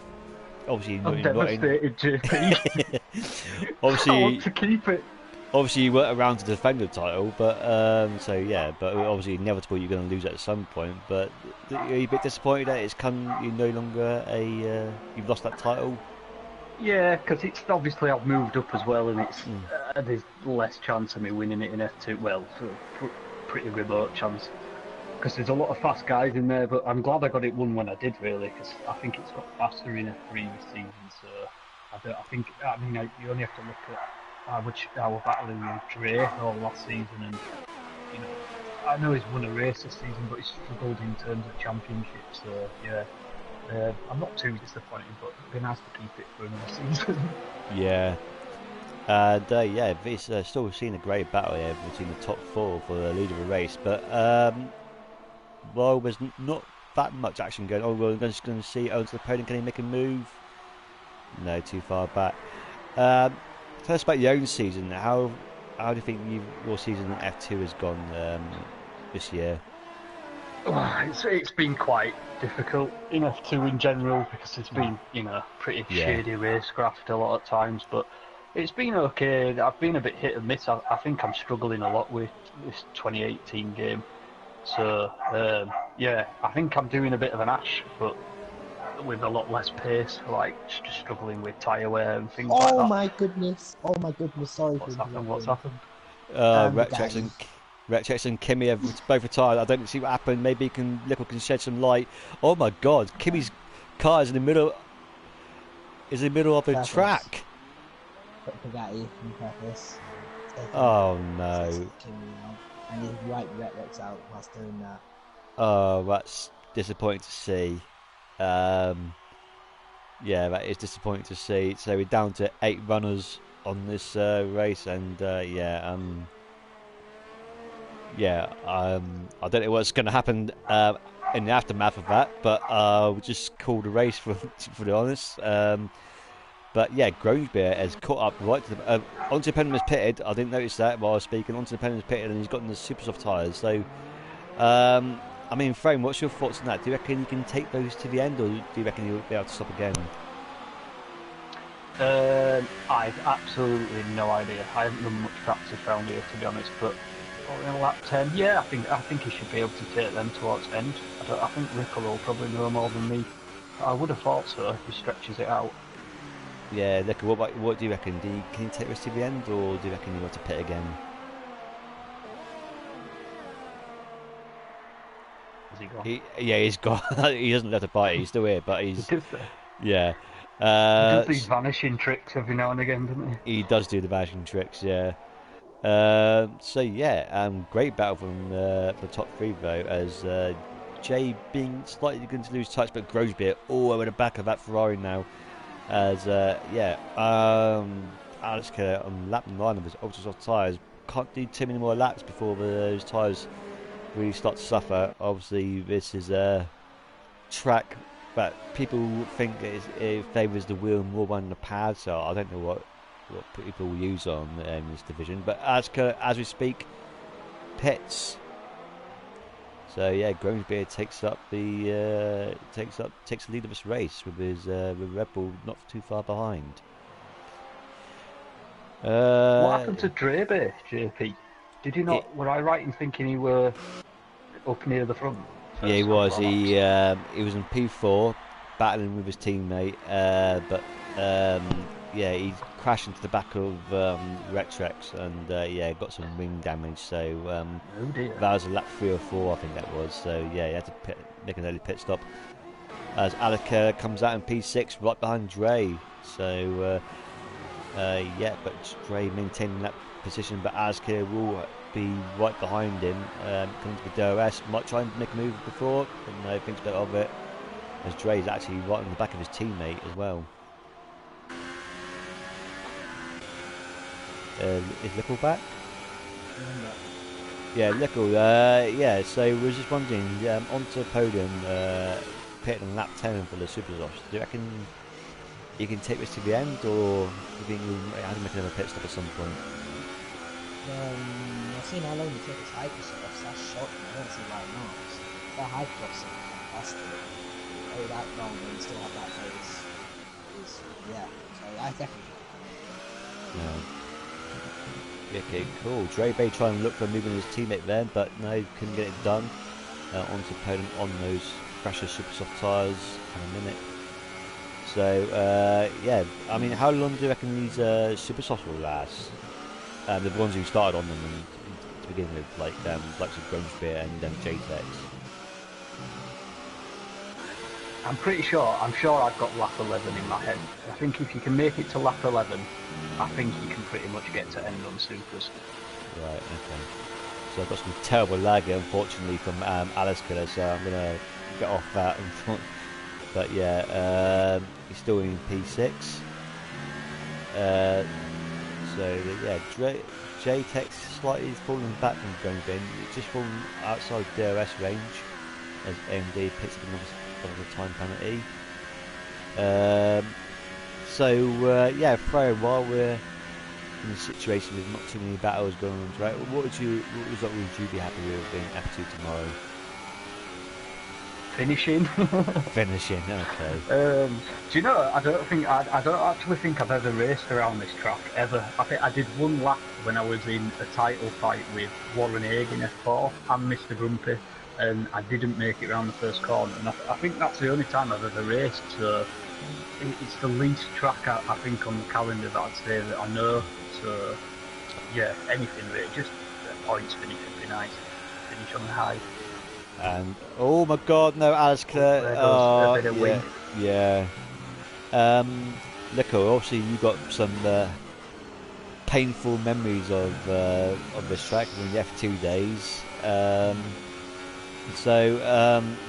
obviously I'm not in, devastated, JP. I want obviously to keep it. obviously you weren't around to defend the title, but so yeah, but obviously inevitable you're going to lose at some point. But are you a bit disappointed that you're no longer you've lost that title? Yeah, because it's obviously I've moved up as well, and there's less chance of me winning it in F2. Well, pretty remote chance, because there's a lot of fast guys in there. But I'm glad I got it won when I did, really, because I think it's got faster in F3 this season. So I mean, you only have to look at how we're battling with Dre all last season, and you know, I know he's won a race this season, but he's struggled in terms of championships. So yeah. I'm not too disappointed, but it'd be nice to keep it for another season. Yeah. Yeah, it's still seen a great battle here between the top four for the lead of the race, but well, there's not that much action going on. We're just going to see Owens the podium. Can he make a move? No, too far back. Tell us about your own season. How do you think your season in F2 has gone this year? It's been quite difficult in F2 in general, because it's been, pretty shady racecraft a lot of times, but it's been okay. I've been a bit hit and miss. I think I'm struggling a lot with this 2018 game. So, yeah, I think I'm doing a bit of an Ash, but with a lot less pace, like just struggling with tyre wear and things like that. Oh my goodness! Sorry What's for happened? What's happened? Retchex and Kimmy have both retired. I don't see what happened. Maybe Lickle can shed some light. Oh my God! Kimmy's car is in the middle of the track. Bugatti on purpose. Oh no! And he's right Retchex out whilst doing that. Oh, that's disappointing to see. Yeah, that is disappointing to see. So we're down to 8 runners on this race, and I don't know what's going to happen in the aftermath of that, but we just called a race for be honest. But yeah, Grongsbeer has caught up right to the onto Penman was pitted. I didn't notice that while I was speaking. Onto Penman was pitted, and he's gotten the super soft tyres. So, I mean, Frame, what's your thoughts on that? Do you reckon you can take those to the end, or do you reckon you'll be able to stop again? I've absolutely no idea. I haven't done much practice around here, to be honest, but in lap 10, yeah, I think he should be able to take them towards end. I think Rickle will probably know more than me. I would have thought so if he stretches it out. Yeah, look, what do you reckon? Can you take this to the end, or do you reckon you want to pit again? Has he gone? He's gone. He doesn't let a bite. He's still here, but he's yeah. He does these vanishing tricks every now and again, doesn't he? He does do the vanishing tricks, yeah. So yeah, great battle from the top 3 though, as Jay being slightly going to lose touch, but Grosbeer all over the back of that Ferrari now. As Alex Kerr on lap 9 of his ultra soft tyres can't do too many more laps before those tyres really start to suffer. Obviously, this is a track that people think it favours the wheel more than the pad, so I don't know what people use on this division. But as we speak, pits. So yeah, Grongsbeer takes the lead of this race with his with Red Bull not too far behind. What happened to Drebe, JP? Did he not? Were I right in thinking he were up near the front? Yeah, he first was. couple of laps. He was in P4, battling with his teammate, but yeah, he crashed into the back of Rectrex and yeah, got some wing damage. So Oh dear. that was a lap 3 or 4, I think that was. So yeah, he had to make an early pit stop as Alec comes out in P6 right behind Dre. So yeah, but Dre maintaining that position, but Azkir will be right behind him. Coming to the DRS, might try and make a move before, but no, thinks better of it. As Dre's actually right on the back of his teammate as well. Is Lickle back? Yeah, Lickle. Yeah, so we was just wondering, onto podium, pitting on lap 10 for the Super Softs. Do you reckon you can take this to the end, or do you think you have to make another pit stop at some point? I've seen how long it took his Hypersofts. That's shocking. I don't see why not. Their Hypersofts are fantastic. Oh, that long and still have that pace is, yeah. So I definitely Yeah, okay, cool. Dre Bay trying to look for moving his teammate there, but no, couldn't get it done. Onto podium on those fresher super soft tyres in a minute. So yeah, I mean, how long do you reckon these super softs will last? The ones who started on them to begin with, like likes of Grunge Beer and JTEX. I'm sure I've got lap 11 in my head. I think if you can make it to lap 11, I think you can pretty much get to end on supers. Right, okay. So I've got some terrible lag here, unfortunately, from Alice Killer, so I'm going to get off that. But yeah, he's still in P6. So yeah, JTEX slightly falling back from going bin. It's just fallen outside DRS range as AMD picks up another time penalty. So yeah, Freya, while we're in a situation with not too many battles going on, right? What result would you be happy with in F2 tomorrow? Finishing. Finishing, okay. Do you know? I don't actually think I've ever raced around this track ever. I think I did one lap when I was in a title fight with Warren Haig in F4 and Mr. Grumpy, and I didn't make it around the first corner. And I think that's the only time I've ever raced. So it's the least track I think on the calendar that I'd say that I know. So yeah, anything really, just points finish would be nice. Finish on the high. And oh my God, no, Alice Clare. There goes a bit of wing. Yeah. Lico, obviously you got some painful memories of this track in the F2 days. So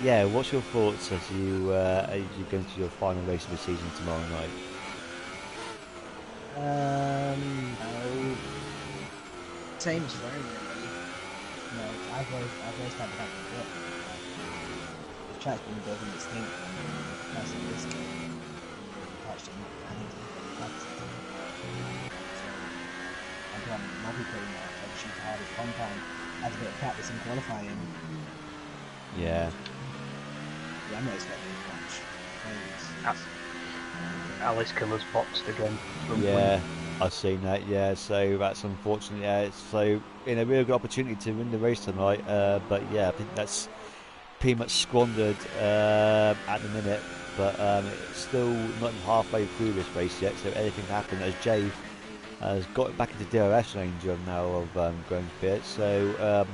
yeah, what's your thoughts as you go into your final race of the season tomorrow night? same as Rome, really. You know, I've always had that before. The track's been built in distinct from that's in this game. Attached to mechanics and practice. So I've done multi-plane now, so I shoot the hardest compound. Had a bit of practice in qualifying. Yeah. Yeah, I'm not expecting much. Alice Killer's boxed again. Yeah, I've seen that. Yeah, so that's unfortunate. Yeah, so in a really good opportunity to win the race tonight. But yeah, I think that's pretty much squandered at the minute. But it's still not even halfway through this race yet. So anything can happen as Jay has got back into DRS range now of Grunge Beer. So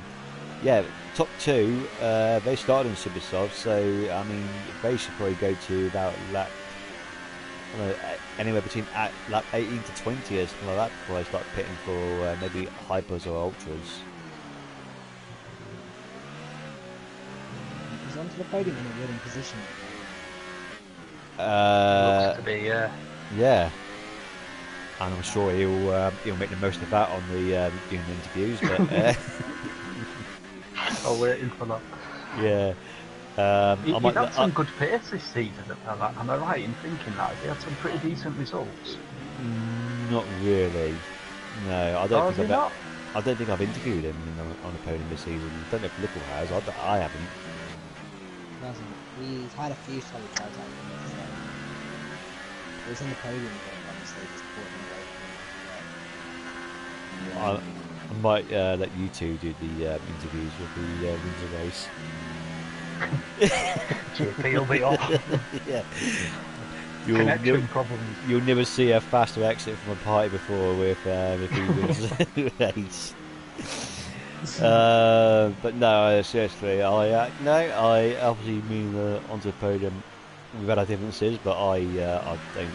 yeah, top two, they started in Super Soft, so I mean they should probably go to about lap, I don't know, anywhere between lap 18 to 20 or something like that before they start pitting for maybe hypers or ultras. He's onto the podium in a winning position. Looks to be, yeah. Yeah, and I'm sure he'll make the most of that on the doing the interviews, but. I'm waiting for that. Yeah. He had some good pace this season. Am I right in thinking that? He had some pretty decent results. Not really. No, I don't think not? I don't think I've interviewed him on a podium this season. I don't know if Little has. I haven't. He's had a few solid tries out of him. He was in the podium, but obviously just caught him away. I might let you two do the interviews with the Windsor race. JP will be off. Yeah. You'll, Connection problems. you'll never see a faster exit from a party before with if he wins the race. But no, seriously, I obviously mean onto the podium. We've had our differences, but I don't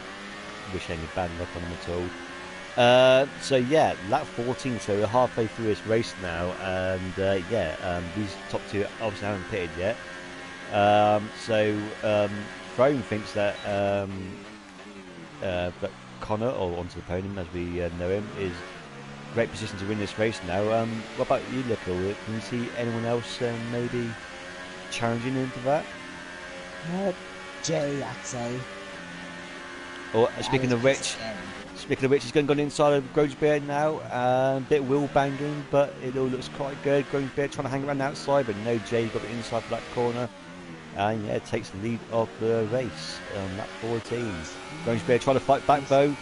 wish any bad luck on them at all. So yeah, lap 14. So we're halfway through this race now, and these top two obviously haven't pitted yet. Throne thinks that Connor, or onto the podium as we know him, is great position to win this race now. What about you, Lickle? Can you see anyone else maybe challenging into that? Jay, I'd say. Or Yeah, speaking of which, he's going inside of Grosbeard now. A bit wheel banging, but it all looks quite good. Grosbeard trying to hang around the outside, but no, Jay's got the inside for that corner. And yeah, takes the lead of the race on lap 14. Grosbeard trying to fight back though.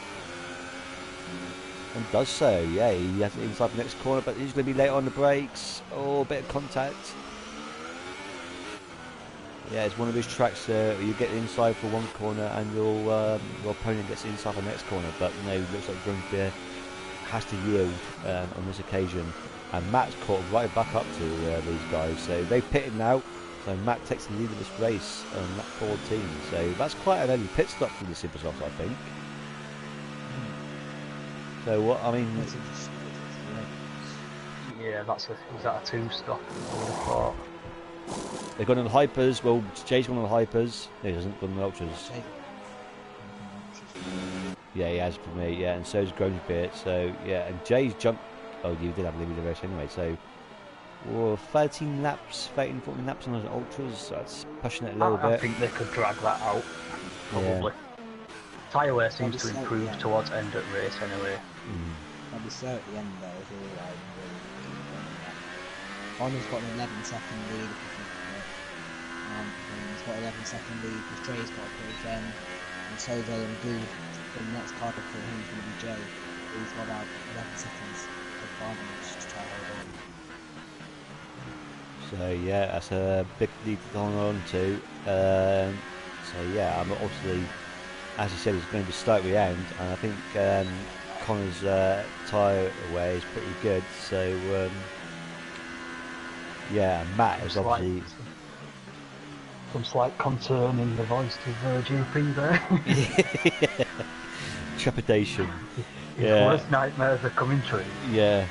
And does so, yeah, he has it inside the next corner, but he's going to be late on the brakes. Oh, a bit of contact. Yeah, it's one of those tracks you get inside for one corner and your opponent gets inside the next corner, but no, it looks like Grosbeard has to yield on this occasion. And Matt's caught right back up to these guys, so they've pitted now. So Matt takes the lead of this race on lap 14, so that's quite an early pit stop for the Supersofts, I think. So what I mean, Yeah, is that a 2-stop? I would have thought. they've gone on the hypers. Well, Jay's gone on the hypers. No, he hasn't gone on the ultras. Yeah, he has for me. Yeah, and so's Grosbeard. So yeah, and Jay's jumped. Oh, you did have a lead of the race anyway. So 13 laps, 13, 14 laps on those ultras. That's pushing it a little bit. I think they could drag that out. Probably. Tyre wear seems to improve towards end of race anyway. Probably so at the end though, if you're riding really Connor's got an 11-second lead if you think of it. He's got 11-second lead because Dre's got a pretty gen, and so's Adam Good. The next car for him is going to be Jay. He's got about 11 seconds advantage to try to hold on. So yeah, that's a big lead to hold on to. So yeah, I'm obviously, as you said, it's going to be start with the end, and I think Connor's tyre wear is pretty good. So yeah, Matt is obviously some slight concern in the voice of GP there. trepidation. His worst nightmares are coming true. Yeah.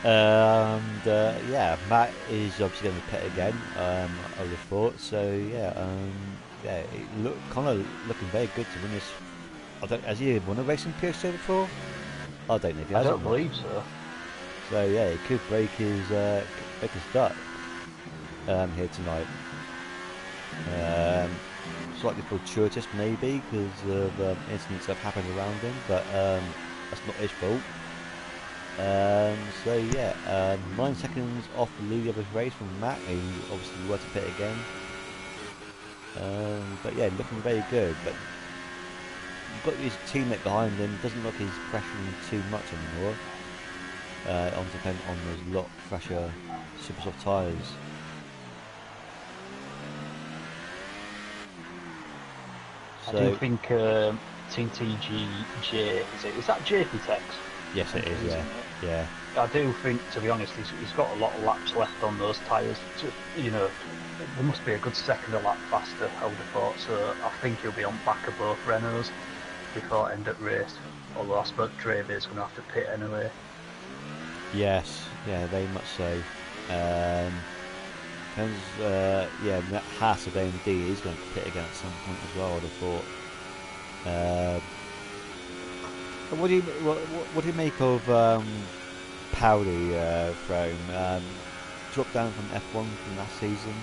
And Matt is obviously going to pit again. I would have thought. So it kind of looking very good to win this. Has he won a race in PSGL before? I don't know if he has. I don't believe so. So yeah, he could break his duck here tonight. Slightly fortuitous maybe because of incidents that have happened around him, but that's not his fault. 9 seconds off the lead of his race from Matt, who obviously were to pit again. But yeah, looking very good. But you've got his teammate behind him. Doesn't look he's pressuring too much anymore. On those lot fresher super soft tyres. I do think Team TGJ is that JP Tex? Yes, it is. Yeah. I do think, to be honest, he's got a lot of laps left on those tyres. There must be a good second a lap faster, I would have thought. So I think he'll be on back of both Renaults before end of race. Although I suppose Draver is going to have to pit anyway. Yes, yeah, very much so. That Haas of AMD is going to pit again at some point as well, I would have thought. What do you make of Powdy Throne? Dropped down from F1 from last season,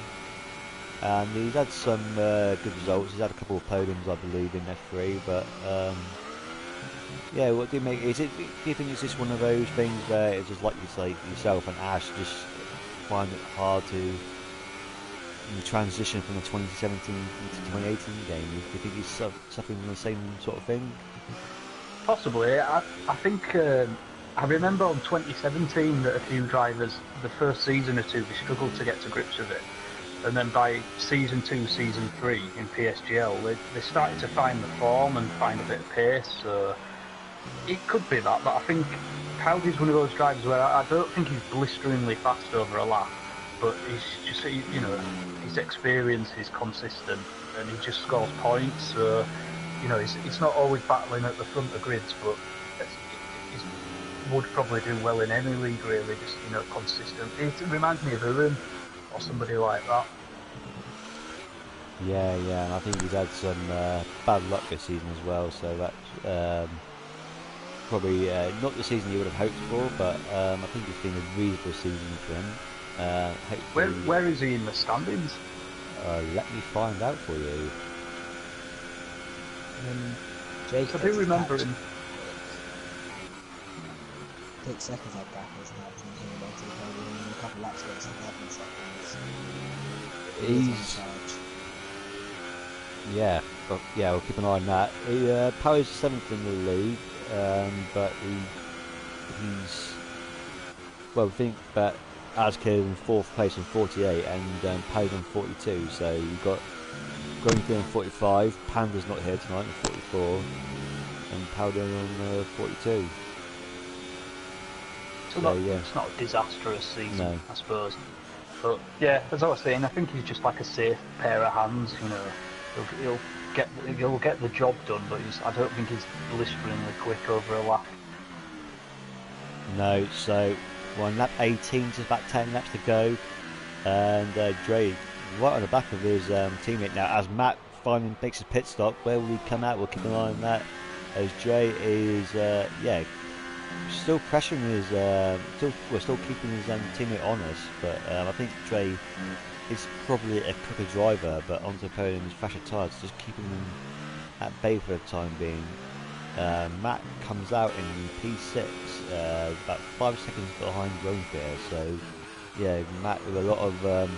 and he's had some good results. He's had a couple of podiums, I believe, in F3. But what do you make? Do you think it's just one of those things where it's just like you say yourself and Ash just find it hard to transition from the 2017 into 2018 game? Do you think he's suffering from the same sort of thing? Possibly. I think I remember on 2017 that a few drivers, the first season or two, they struggled to get to grips with it. and then by season 2, season 3 in PSGL, they started to find the form and find a bit of pace. So it could be that, but I think Cowdy's one of those drivers where I don't think he's blisteringly fast over a lap, but he's just, you know, his experience is consistent and he just scores points. So, you know, he's not always battling at the front of grids, but he would probably do well in any league, really, just, you know, consistent. It reminds me of Uran or somebody like that. Yeah, and I think he's had some bad luck this season as well, so that's probably not the season you would have hoped for, but I think it's been a reasonable season for him. Where is he in the standings? Let me find out for you. Jake, I do remember him. 6 seconds out back, isn't that? He's going on to the podium in a couple laps, gets 11 seconds. He's yeah, but yeah, we'll keep an eye on that. He Power's 7th in the league, but he's well, I think that Azkid in 4th place on 48 and Power's on 42. So you've got Grunke on 45, Panda's not here tonight on 44, and Powder on 42. So it's not a disastrous season, no. I suppose. But yeah, as I was saying, I think he's just like a safe pair of hands. You know, he'll get the job done, but I don't think he's blisteringly quick over a lap. No, so we're on lap 18, just about 10 laps to go, and Dre right on the back of his teammate now. As Matt finally makes his pit stop, where will he come out? We'll keep an eye on that. As Dre is still pressuring his, still keeping his teammate honest, but I think Dre is probably a quicker driver, but onto the podium is faster tyres, just keeping him at bay for the time being. Matt comes out in P6, about 5 seconds behind Ronefair, so yeah, Matt with a lot of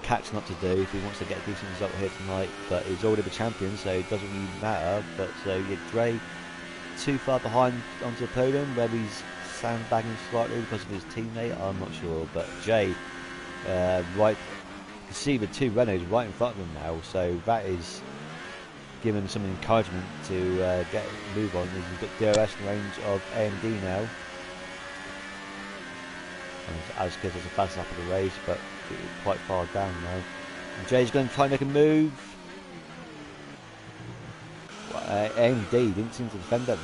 catching up to do if he wants to get a decent result here tonight, but he's already the champion, so it doesn't really matter. But so yeah, Dre too far behind onto the podium, where he's sandbagging slightly because of his teammate, I'm not sure, but Jay right, you can see the 2 Renaults right in front of him now, so that is giving him some encouragement to get a move on. He's got DRS range of AMD now, and as because it's a fast lap of the race, but quite far down now. And Jay's going to try and make a move. AMD didn't seem to defend that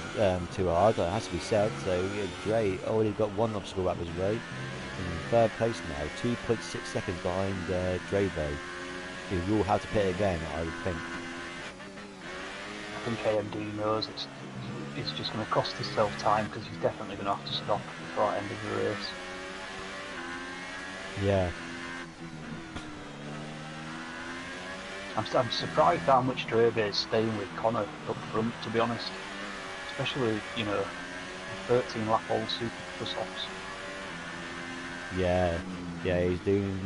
too hard, that has to be said. So yeah, Dre already got one obstacle out of his way. In 3rd place now, 2.6 seconds behind Dre though. He will have to pit again, I would think. I think AMD knows it's just going to cost himself time, because he's definitely going to have to stop before the end of the race. Yeah. I'm surprised how much Drebe is staying with Connor up front, to be honest. Especially, you know, 13 lap old super softs. Yeah, he's doing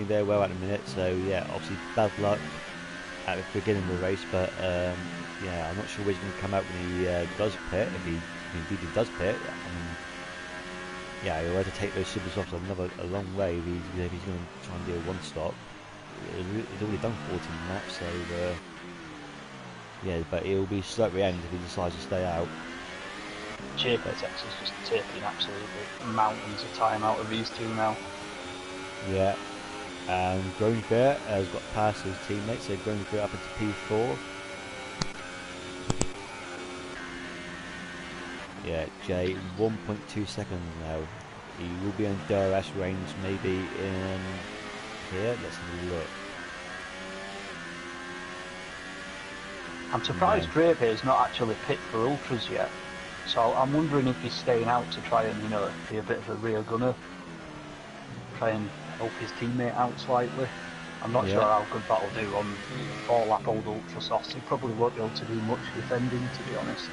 very well at the minute. So yeah, obviously bad luck at the beginning of the race, but yeah, I'm not sure where he's going to come out when he does pit. If he indeed does pit, I mean, yeah, he'll have to take those super softs a long way if he's going to try and do a one stop. He's already done 14 laps, so yeah, but he'll be slow at the end if he decides to stay out. JP Texas just taking absolutely mountains of time out of these two now. Yeah, and Groenbeer has got past his teammates, so Groenbeer up into P4. Yeah, Jay, 1.2 seconds now. He will be on DRS range maybe in here. Let's have a look. I'm surprised Drape is not actually pit for ultras yet. So I'm wondering if he's staying out to try and, you know, be a bit of a rear gunner. Try and help his teammate out slightly. I'm not sure how good that'll do on 4 lap old ultra softs. He probably won't be able to do much defending, to be honest.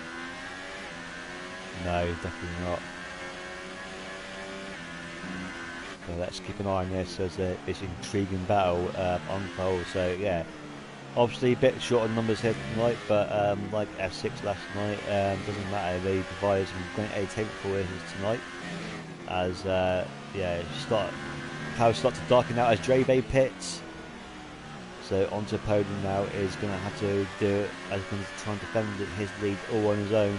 No, definitely not. So let's keep an eye on this as this intriguing battle unfolds. So yeah, obviously a bit short on numbers here tonight, but like F6 last night, doesn't matter. They provided some great entertainment for us tonight. As yeah, clouds start to darken out as Drebe pits. So onto podium now is going to have to do it as going to try and defend his lead all on his own.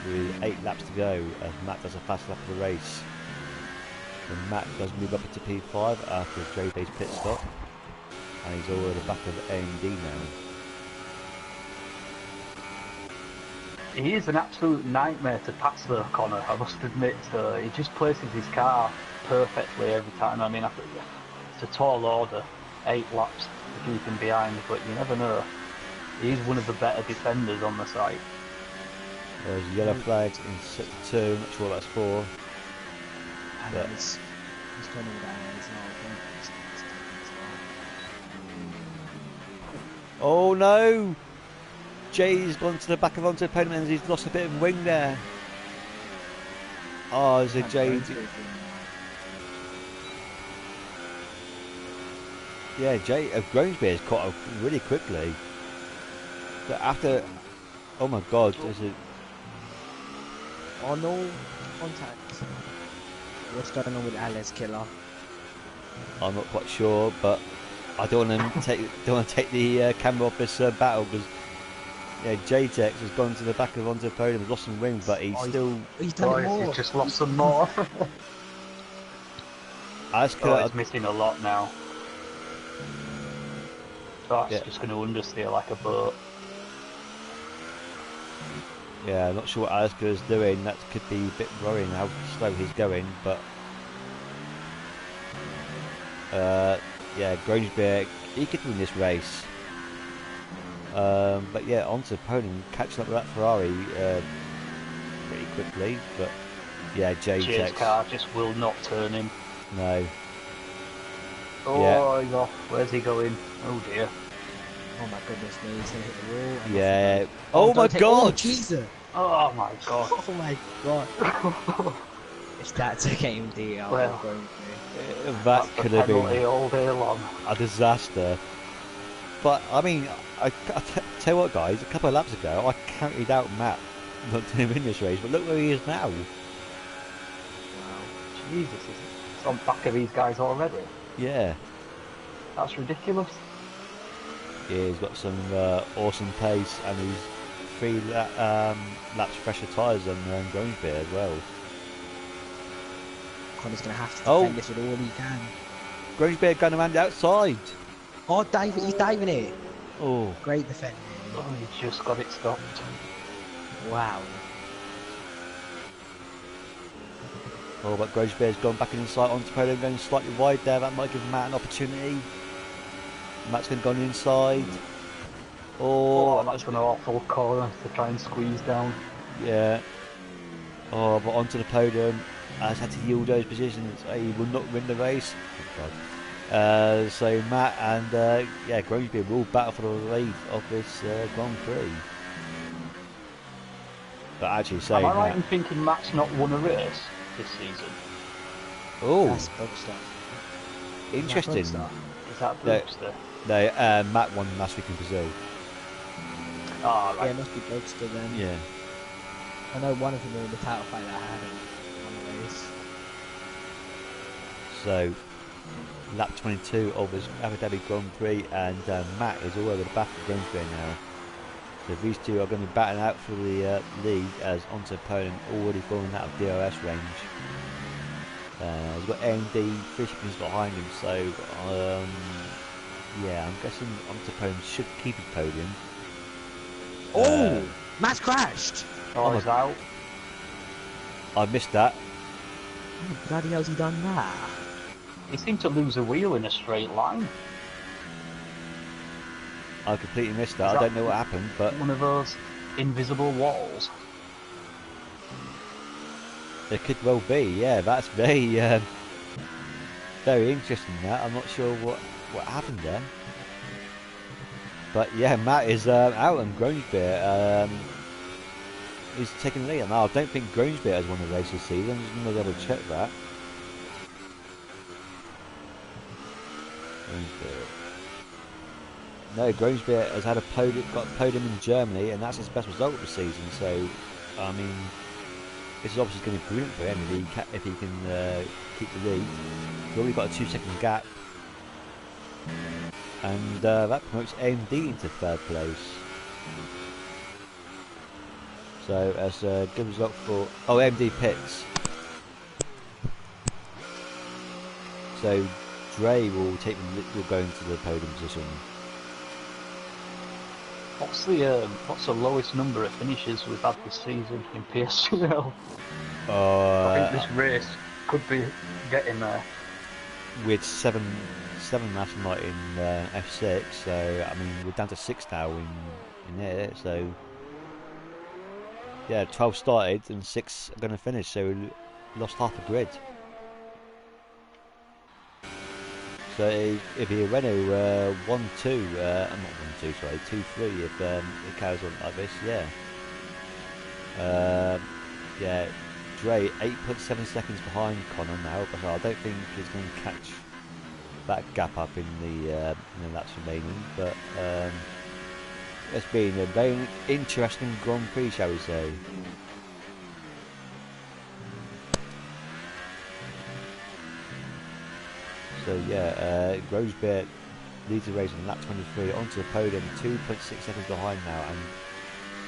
With 8 laps to go as Matt does a fast lap of the race. And Matt does move up into P5 after JB's pit stop. And he's all at the back of AMD now. He is an absolute nightmare to pass though, Connor, I must admit. So he just places his car perfectly every time. I mean, it's a tall order, 8 laps to keep him behind, but you never know. He's one of the better defenders on the site. There's yellow flags in sector 2, not sure what that's for. And But- he's going all down as well. Oh no! Jay's gone to the back of onto podium and he's lost a bit of wing there. Oh, there's a Jay. Yeah, Jay Grimsby has caught up really quickly. But after, oh my God, is it? Oh no, contact. What's going on with Alice Killer? I'm not quite sure, but I don't want to take the camera off this battle because yeah, JTEX has gone to the back of onto the podium, has lost some wing, but he's still. He's done it more. He's just lost some more. He's missing a lot now. So that's Yeah. just going to understeer like a boat. Yeah, I'm not sure what Alistair is doing. That could be a bit worrying how slow he's going, but yeah, Grangebeer, he could win this race. But yeah, onto the podium, catching up with that Ferrari pretty quickly. But yeah, Jay's car just will not turn him. No. Oh, Yeah. he's off. Where's he going? Oh dear. Oh my goodness, no, he's gonna hit the wall. and Yeah. off Oh my don't take- God! Oh Jesus! Oh my god. Oh my God! If that's a game deal, Well. I'm going to. That That's could the have penalty been all day long. a disaster. But I mean, tell you what, guys, a couple of laps ago, I counted out Matt not to win this race, but look where he is now. Wow. Jesus, it's on back of these guys already. Yeah. That's ridiculous. Yeah, he's got some awesome pace, and he's 3 laps fresher tyres than Grangebeer as well. Connor's gonna have to Oh. defend this with all he can. Grangebeer going around the outside. Oh, he's diving it. Oh, Great defending. Oh, he just got it stopped. Wow. oh, but Grangebeer's gone back inside onto podium, going slightly wide there. That might give Matt an opportunity. Matt's going to go on the inside. Oh, Oh, that's an awful corner to try and squeeze down. yeah. Oh, but onto the podium. Has had to yield those positions. He will not win the race. Oh, God. So Matt and yeah, Grangebeer will battle for the lead of this Grand Prix. But actually, saying Am I right that, in thinking Matt's not won a race this season? oh, That's bug stuff. interesting. Is that bug stuff? Is that No. Brookster? No, Matt won last week in Brazil. Ah, Yeah, right. it must be Bugster then. Yeah. I know one of them were in the title fight that I had on the race. So, lap 22 of his Abu Dhabi Grand Prix, and Matt is all over the back of Grimsby now. So these two are going to be battling out for the lead as onto podium already falling out of DRS range. He's got AMD 3 seconds behind him, so yeah, I'm guessing onto podium should keep his podium. Oh! Matt's crashed! Oh, he's out. I missed that. Oh, bloody hell's he done that? He seemed to lose a wheel in a straight line. I completely missed that. Is I that don't know what happened, but One of those invisible walls. it could well be. Yeah, that's very very interesting. That I'm not sure what happened there. But yeah, Matt is out and Grangebeer is taking the lead. Now I don't think Grangebeer has won the race this season. I'm just going to double check that. Grangebeer. No, Grangebeer has had got a podium in Germany, and that's his best result of the season. So, I mean, this is obviously going to be brilliant for him if he can keep the lead. He's already got a 2-second gap. and that promotes AMD into third place. So as a good result for AMD pits. So Dre will go into the podium position. What's the lowest number of finishes we've had this season in PSGL? I think this race could be getting there. With seven last night in F6, so I mean we're down to 6 now in there. So yeah, 12 started and 6 are going to finish. So we lost half a grid. So if you Renault 1-2, I'm not 1-2, sorry, 2-3 if it carries on like this, yeah. Yeah, Dre 8.7 seconds behind Connor now, but I don't think he's going to catch that gap up in the laps remaining. But it's been a very interesting Grand Prix, shall we say. So yeah, Rosebeard leads the race on lap 23 onto the podium, 2.6 seconds behind now, and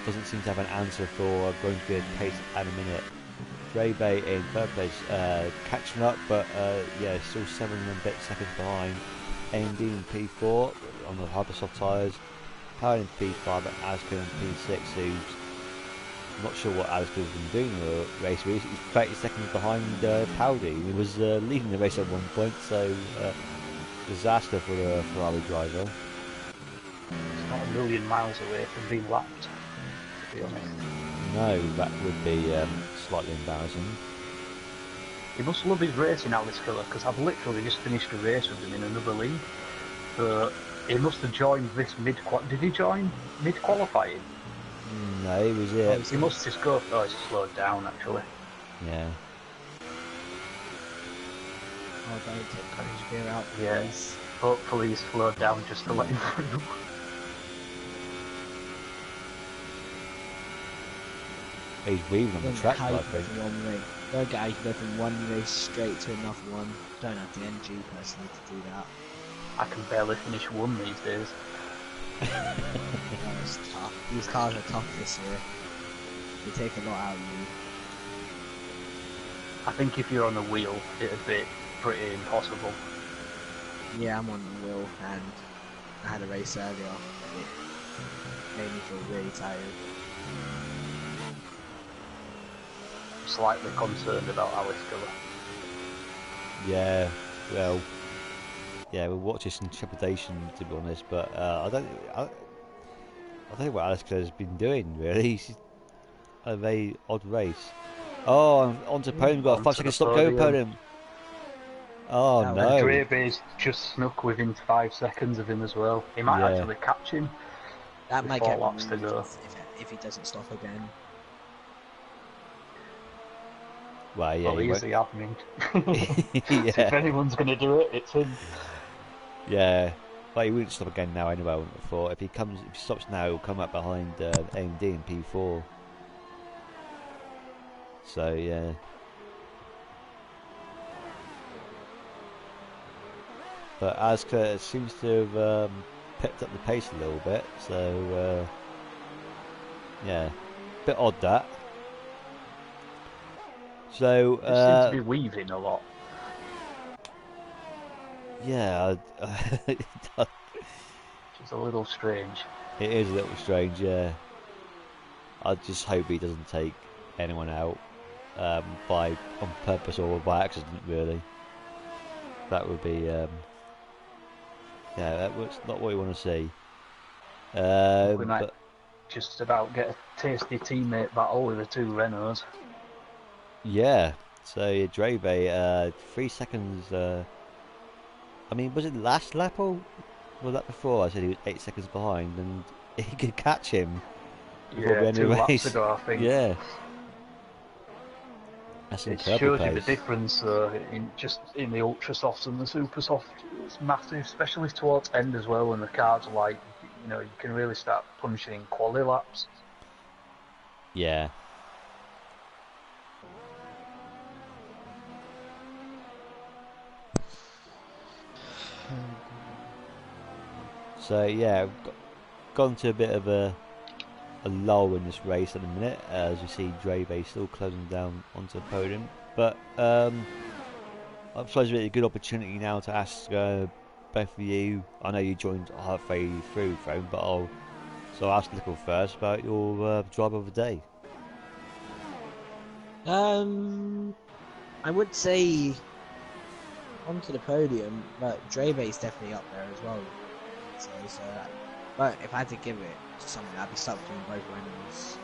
doesn't seem to have an answer for Rosebeard pace at a minute. Drebe in third place, catching up, but yeah, still 7 and a bit seconds behind. AMD in P4 on the Hypersoft tyres, Power in P5 and Aska in P6, who's not sure what Aska's been doing in the race. He's 30 seconds behind Powdy. He was leading the race at one point, so disaster for the Ferrari driver. It's not a million miles away from being lapped, to be honest. No, that would be slightly embarrassing. He must love his racing, Alice Killer, because I've literally just finished a race with him in another league. So he must have joined this Did he join mid-qualifying? No, he was here. He must just go. Oh, he's slowed down, actually. Yeah. Oh, don't take Coach Beer out, please. Yes. Hopefully he's slowed down just to let him through. He's weaving on the track, I think. Don't get how you can go from one race straight to another one. Don't have the energy personally to do that. I can barely finish one these days. It's tough. These cars are tough this year. They take a lot out of you. I think if you're on the wheel, it'd be pretty impossible. Yeah, I'm on the wheel, and I had a race earlier. It made me feel really tired. I'm slightly concerned about Alice Killer. Yeah, well, yeah, we'll watch this in trepidation, to be honest. But I don't know what Alice Killer's been doing, really. She's a very odd race. Oh, onto podium, got a 5 second stop go podium. Oh That no. Grabe's just snuck within 5 seconds of him as well. He might actually catch him. That might get laps to go. if he doesn't stop again. Well, yeah, Well, he's the admin. Yeah. So if anyone's going to do it, it's him. Yeah, but he wouldn't stop again now anyway, I wouldn't have thought. If he stops now, he'll come up behind AMD in P4. So, yeah. But Aska seems to have picked up the pace a little bit, so yeah, bit odd that. So He seems to be weaving a lot. Yeah, Which is a little strange. it is a little strange. Yeah, I just hope he doesn't take anyone out on purpose or by accident. Really, that would be yeah, that's not what we want to see. We might just about get a tasty teammate battle with the two Renaults. Yeah, so Dreve, 3 seconds. I mean, was it last lap or was that before? I said he was 8 seconds behind, and he could catch him before the end of the 2 race. laps ago, I think. Yeah, that's It incredible shows you the pace. difference in the ultra softs and the super soft. It's massive, especially towards end as well when the cars are like, you can really start punching in quali laps. Yeah. So yeah, gone to a bit of a lull in this race at the minute, as you see Dreve still closing down onto the podium. But I suppose it's a good opportunity now to ask both of you. I know you joined halfway through, Throne, but I'll ask Little first about your driver of the day. I would say onto the podium, but Dreve's definitely up there as well. So, but if I had to give it to someone, I'd be stuck between both Reynolds.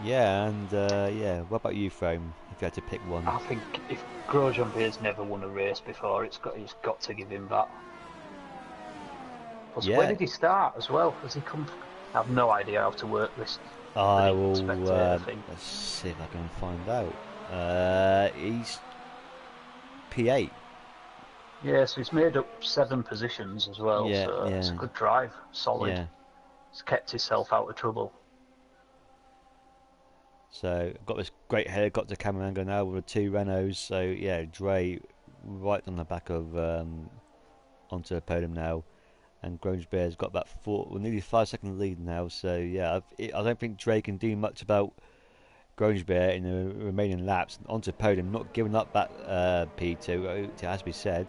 Yeah, and yeah, what about you, Throne? If you had to pick one. I think if Grosjean Beer's never won a race before, he's got to give him that. Plus, Yeah. where did he start as well? Has he come? I have no idea how to work this. I will spectator thing. let's see if I can find out. He's P8. Yeah, so he's made up 7 positions as well. Yeah, so yeah. it's a good drive, solid. Yeah. He's kept himself out of trouble. So I've got this great helicopter camera angle now with the 2 Renaults. So yeah, Dre right on the back of onto the podium now, and Grosjean's got about nearly 5 second lead now. So yeah, I don't think Dre can do much about Grosjean in the remaining laps onto the podium, not giving up that P2. It has to be said.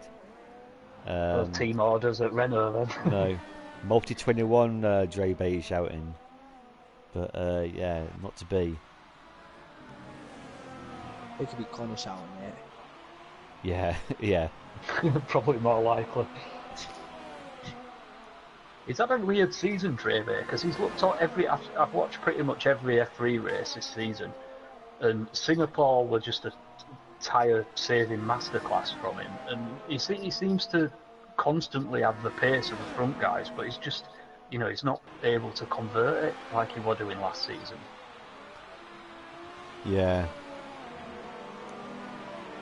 Team orders at Renault then. No, multi 21 Dre Bay shouting, but yeah, not to be. It could be Connor shouting it. Yeah, yeah. Probably more likely. He's had a weird season, Trevor, because he's looked at I've watched pretty much every F3 race this season, and Singapore were just a tyre-saving masterclass from him, and he seems to constantly have the pace of the front guys, but he's just, he's not able to convert it like he was doing last season. Yeah.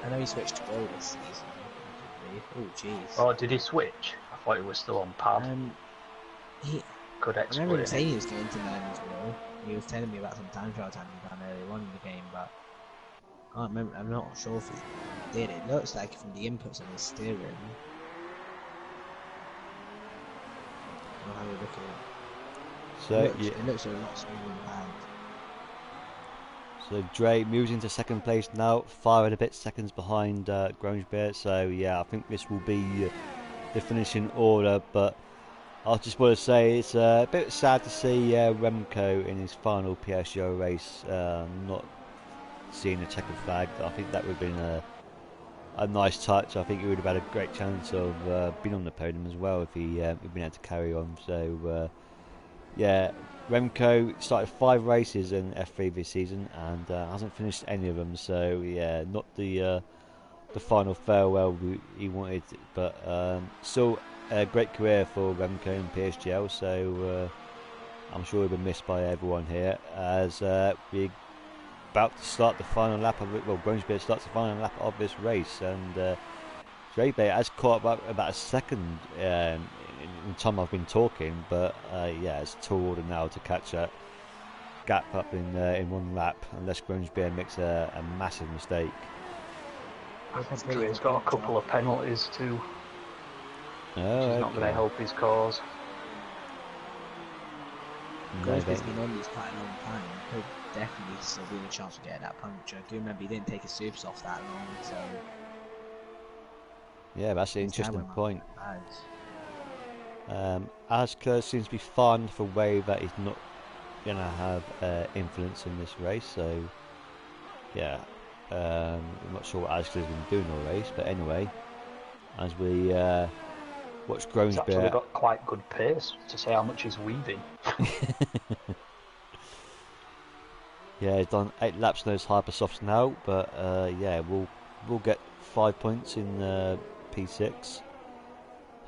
I know he switched to goal this season. Oh, jeez. Oh, did he switch? I thought he was still on pad. Could I explain remember him it. saying he was going to Learner's Wheel. He was telling me about some time trial time he done earlier on in the game, but I can't remember. I'm not sure if he did. It looks like from the inputs on his steering. I'll have a look at it. So it looks a lot smoother than pad. So Dre moves into second place now, 5 and a bit seconds behind Grosjean. So yeah, I think this will be the finishing order. But I just want to say it's a bit sad to see Remco in his final PSGL race not seeing the checkered flag. I think that would have been a nice touch. I think he would have had a great chance of being on the podium as well if he'd been able to carry on. So yeah. Remco started 5 races in F3 this season and hasn't finished any of them. So yeah, not the final farewell he wanted, but still a great career for Remco in PSGL. So I'm sure he'll be missed by everyone here as we're about to start the final lap of it. Well, Grosjean starts the final lap of this race, and Drebe has caught up about a second in the time I've been talking, but yeah, it's tall order now to catch that gap up in one lap, unless Grosjean makes a massive mistake. I think he's got a couple of penalties too, which is not going to help his cause. Grosjean's been on these quite a long time. He'll definitely still be in a chance of getting that puncture. I do remember he didn't take his supers off that long, so yeah, that's an interesting point. Asker seems to be far enough away that he's not going to have influence in this race, so yeah, I'm not sure what Asker's been doing all race, but anyway, as we watch Grosjean. He's actually got quite good pace to say how much he's weaving. Yeah, he's done 8 laps in those hypersofts now, but yeah, we'll get 5 points in P6.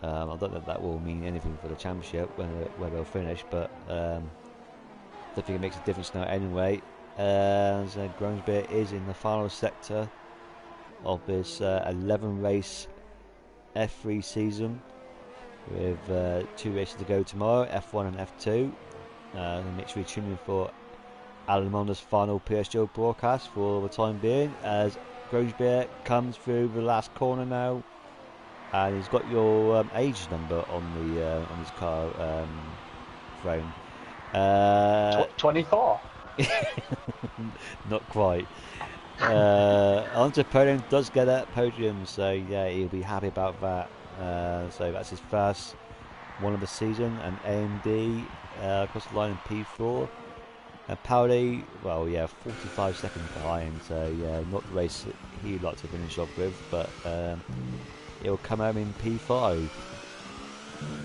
I don't know if that will mean anything for the championship where they'll finish, but I don't think it makes a difference now anyway. As Grosjean is in the final sector of this 11 race F3 season with 2 races to go tomorrow, F1 and F2. Make sure you tune in for Alan Monder's final PSGL broadcast for the time being as Grosjean comes through the last corner now. and he's got your age number on his car frame. 24. Not quite. Onto podium does get that podium, so yeah, he'll be happy about that. So that's his first one of the season, and AMD across the line in P4. And Pauli, well, yeah, 45 seconds behind, so yeah, not the race that he'd like to finish off with, but he'll come home in P5,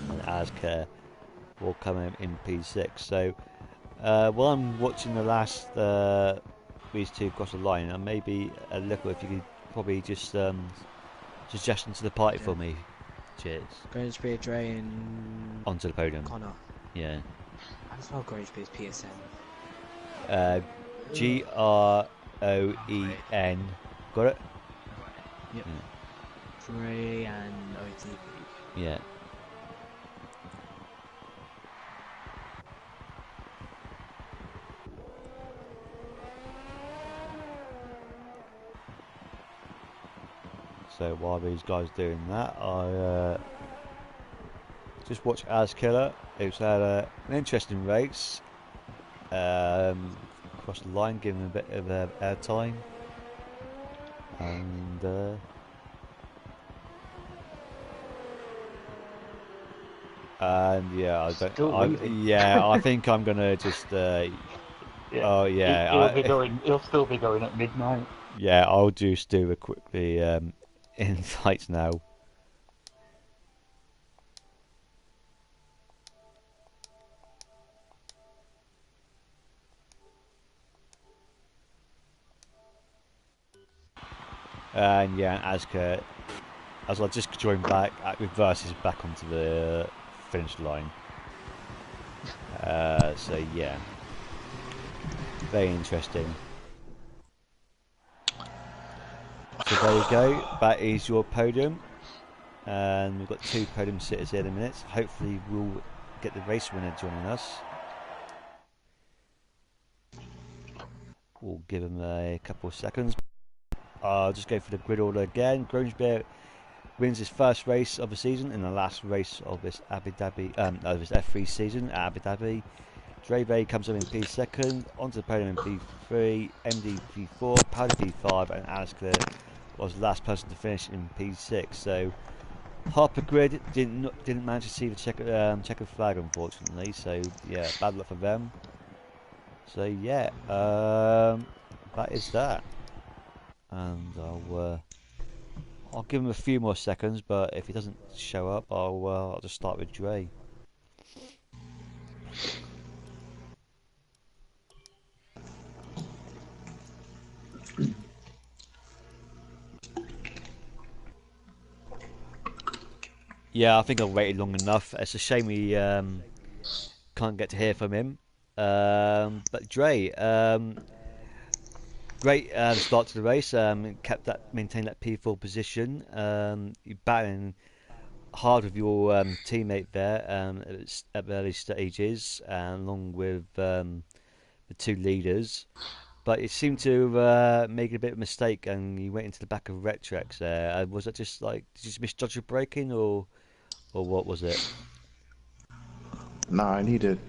and Asker will come home in P6. So while I'm watching the last these two cross the line, and maybe a little, if you could probably just suggestion to the party for me. Cheers. Greenwich Beer, Dre, and Onto the podium. Connor. Yeah. I just know Greenwich Beer's PSN. GROEN. Got it? Yep. Dre and OTV. Yeah. So while these guys doing that, I just watch Azkiller. It's had an interesting race. Across the line, giving him a bit of airtime, and yeah, I think I'm gonna just. Yeah. Oh yeah, He'll still be going at midnight. Yeah, I'll just do a quickly insights now. And yeah, Asker, as I just joined back, reverses back onto the finish line. So yeah, very interesting. So there you go. That is your podium, and we've got two podium sitters here in a minute. Hopefully, we'll get the race winner joining us. We'll give him a couple of seconds. I'll just go for the grid order again. Grosbeer wins his first race of the season and the last race of this this F3 season at Abu Dhabi. Dreve comes up in P2, onto the podium in P3, MD P4, Powder P5, and Alistair was the last person to finish in P6. So Harper Grid didn't manage to see the checkered flag, unfortunately. So yeah, bad luck for them. So yeah, that is that. And I'll give him a few more seconds, but if he doesn't show up, I'll just start with Dre. Yeah, I think I've waited long enough. It's a shame we can't get to hear from him. But Dre, great start to the race. Maintained that P4 position. You're battling hard with your teammate there at the early stages, along with the two leaders. But it seemed to make a bit of a mistake, and you went into the back of Retrex there. Was that just like, did you just misjudge your braking, or what was it? No, I needed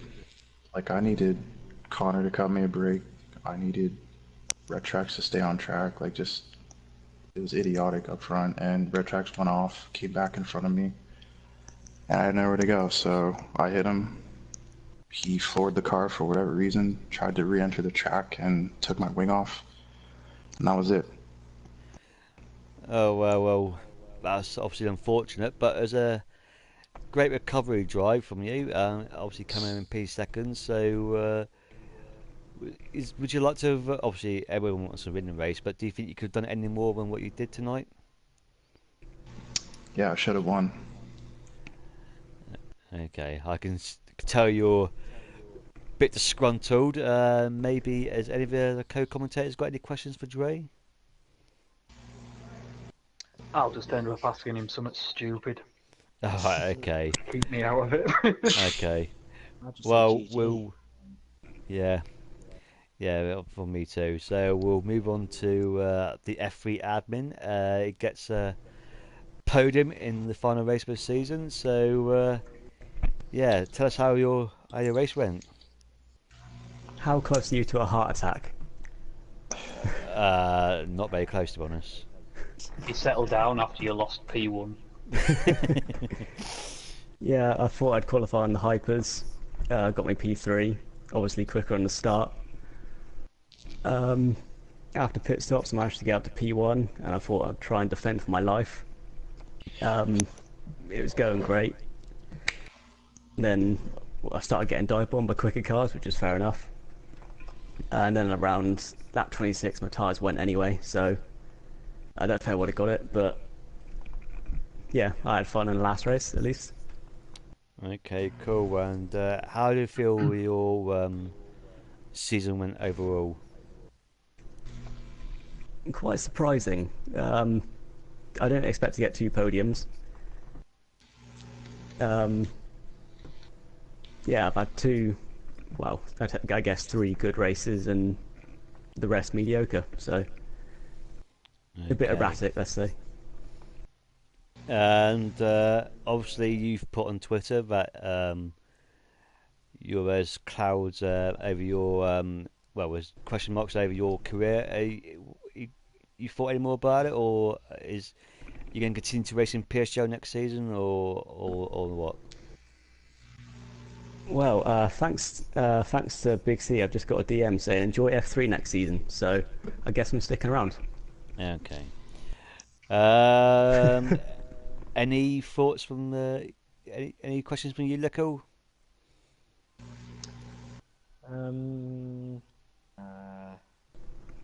Connor to cut me a break. I needed Retrex to stay on track. It was idiotic up front, and Retrex went off, came back in front of me, and I had nowhere to go, so I hit him. He floored the car for whatever reason, tried to re-enter the track, and took my wing off, and that was it. Oh well, that's obviously unfortunate, but as a great recovery drive from you, obviously coming in P2. So, would you like to have, obviously everyone wants to win the race, but do you think you could have done any more than what you did tonight? Yeah, I should have won. Okay, I can tell you're a bit disgruntled. Maybe has any of the co-commentators got any questions for Dre? I'll just end up asking him something stupid. Oh, right, okay. Keep me out of it. Okay. Well, yeah, for me too. So we'll move on to the F3 admin. It gets podium in the final race of the season. So yeah, tell us how your race went. How close are you to a heart attack? Not very close, to be honest. You settle down after you lost P1. Yeah, I thought I'd qualify on the hypers. Got my P3, obviously quicker on the start. After pit stops, I managed to get up to P1, and I thought I'd try and defend for my life. It was going great. Then I started getting dive bombed by quicker cars, which is fair enough. And then around lap 26, my tyres went anyway, so I don't know if I would have got it, but yeah, I had fun in the last race at least. Okay, cool. And how do you feel your season went overall? Quite surprising. I didn't expect to get 2 podiums. Yeah, I've had 2, well, I guess 3 good races and the rest mediocre, so a bit Okay. erratic, let's say. And obviously, you've put on Twitter that there's clouds over your well, there's question marks over your career. You thought any more about it, or is you going to continue to race in PSGL next season, or what? Well, thanks to Big C, I've just got a DM saying enjoy F3 next season, so I guess I'm sticking around. Okay. Um, any thoughts from any questions from you, Lico?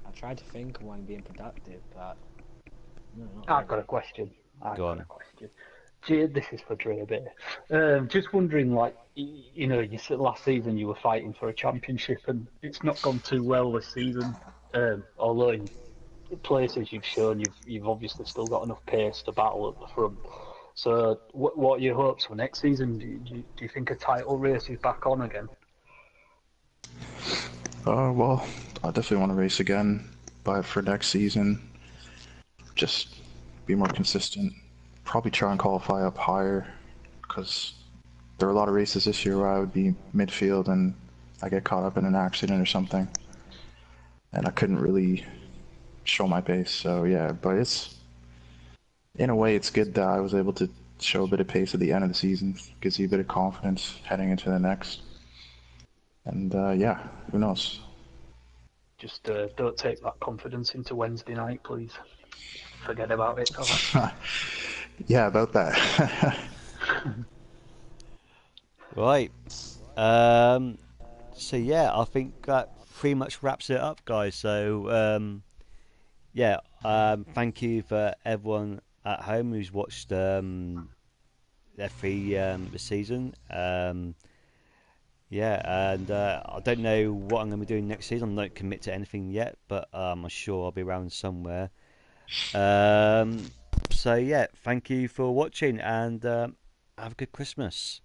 I tried to think of one being productive, but no, not I've got really. a question. Go on. This is for Dre a bit. Just wondering, like, you said last season you were fighting for a championship, and it's not gone too well this season. Although in places you've shown you've obviously still got enough pace to battle at the front. So, what are your hopes for next season? Do you think a title race is back on again? Well, I definitely want to race again, but for next season, just be more consistent. Probably try and qualify up higher, because there are a lot of races this year where I would be midfield and I get caught up in an accident or something, and I couldn't really show my pace. So yeah, but in a way it's good that I was able to show a bit of pace at the end of the season. Gives you a bit of confidence heading into the next. And yeah, who knows? Just don't take that confidence into Wednesday night, please. Forget about it. Yeah, about that. Right. So yeah, I think that pretty much wraps it up, guys. So yeah, thank you for everyone at home who's watched F3 this season. Yeah, and I don't know what I'm going to be doing next season. I'm not commit to anything yet, but I'm sure I'll be around somewhere. So yeah, thank you for watching, and have a good Christmas.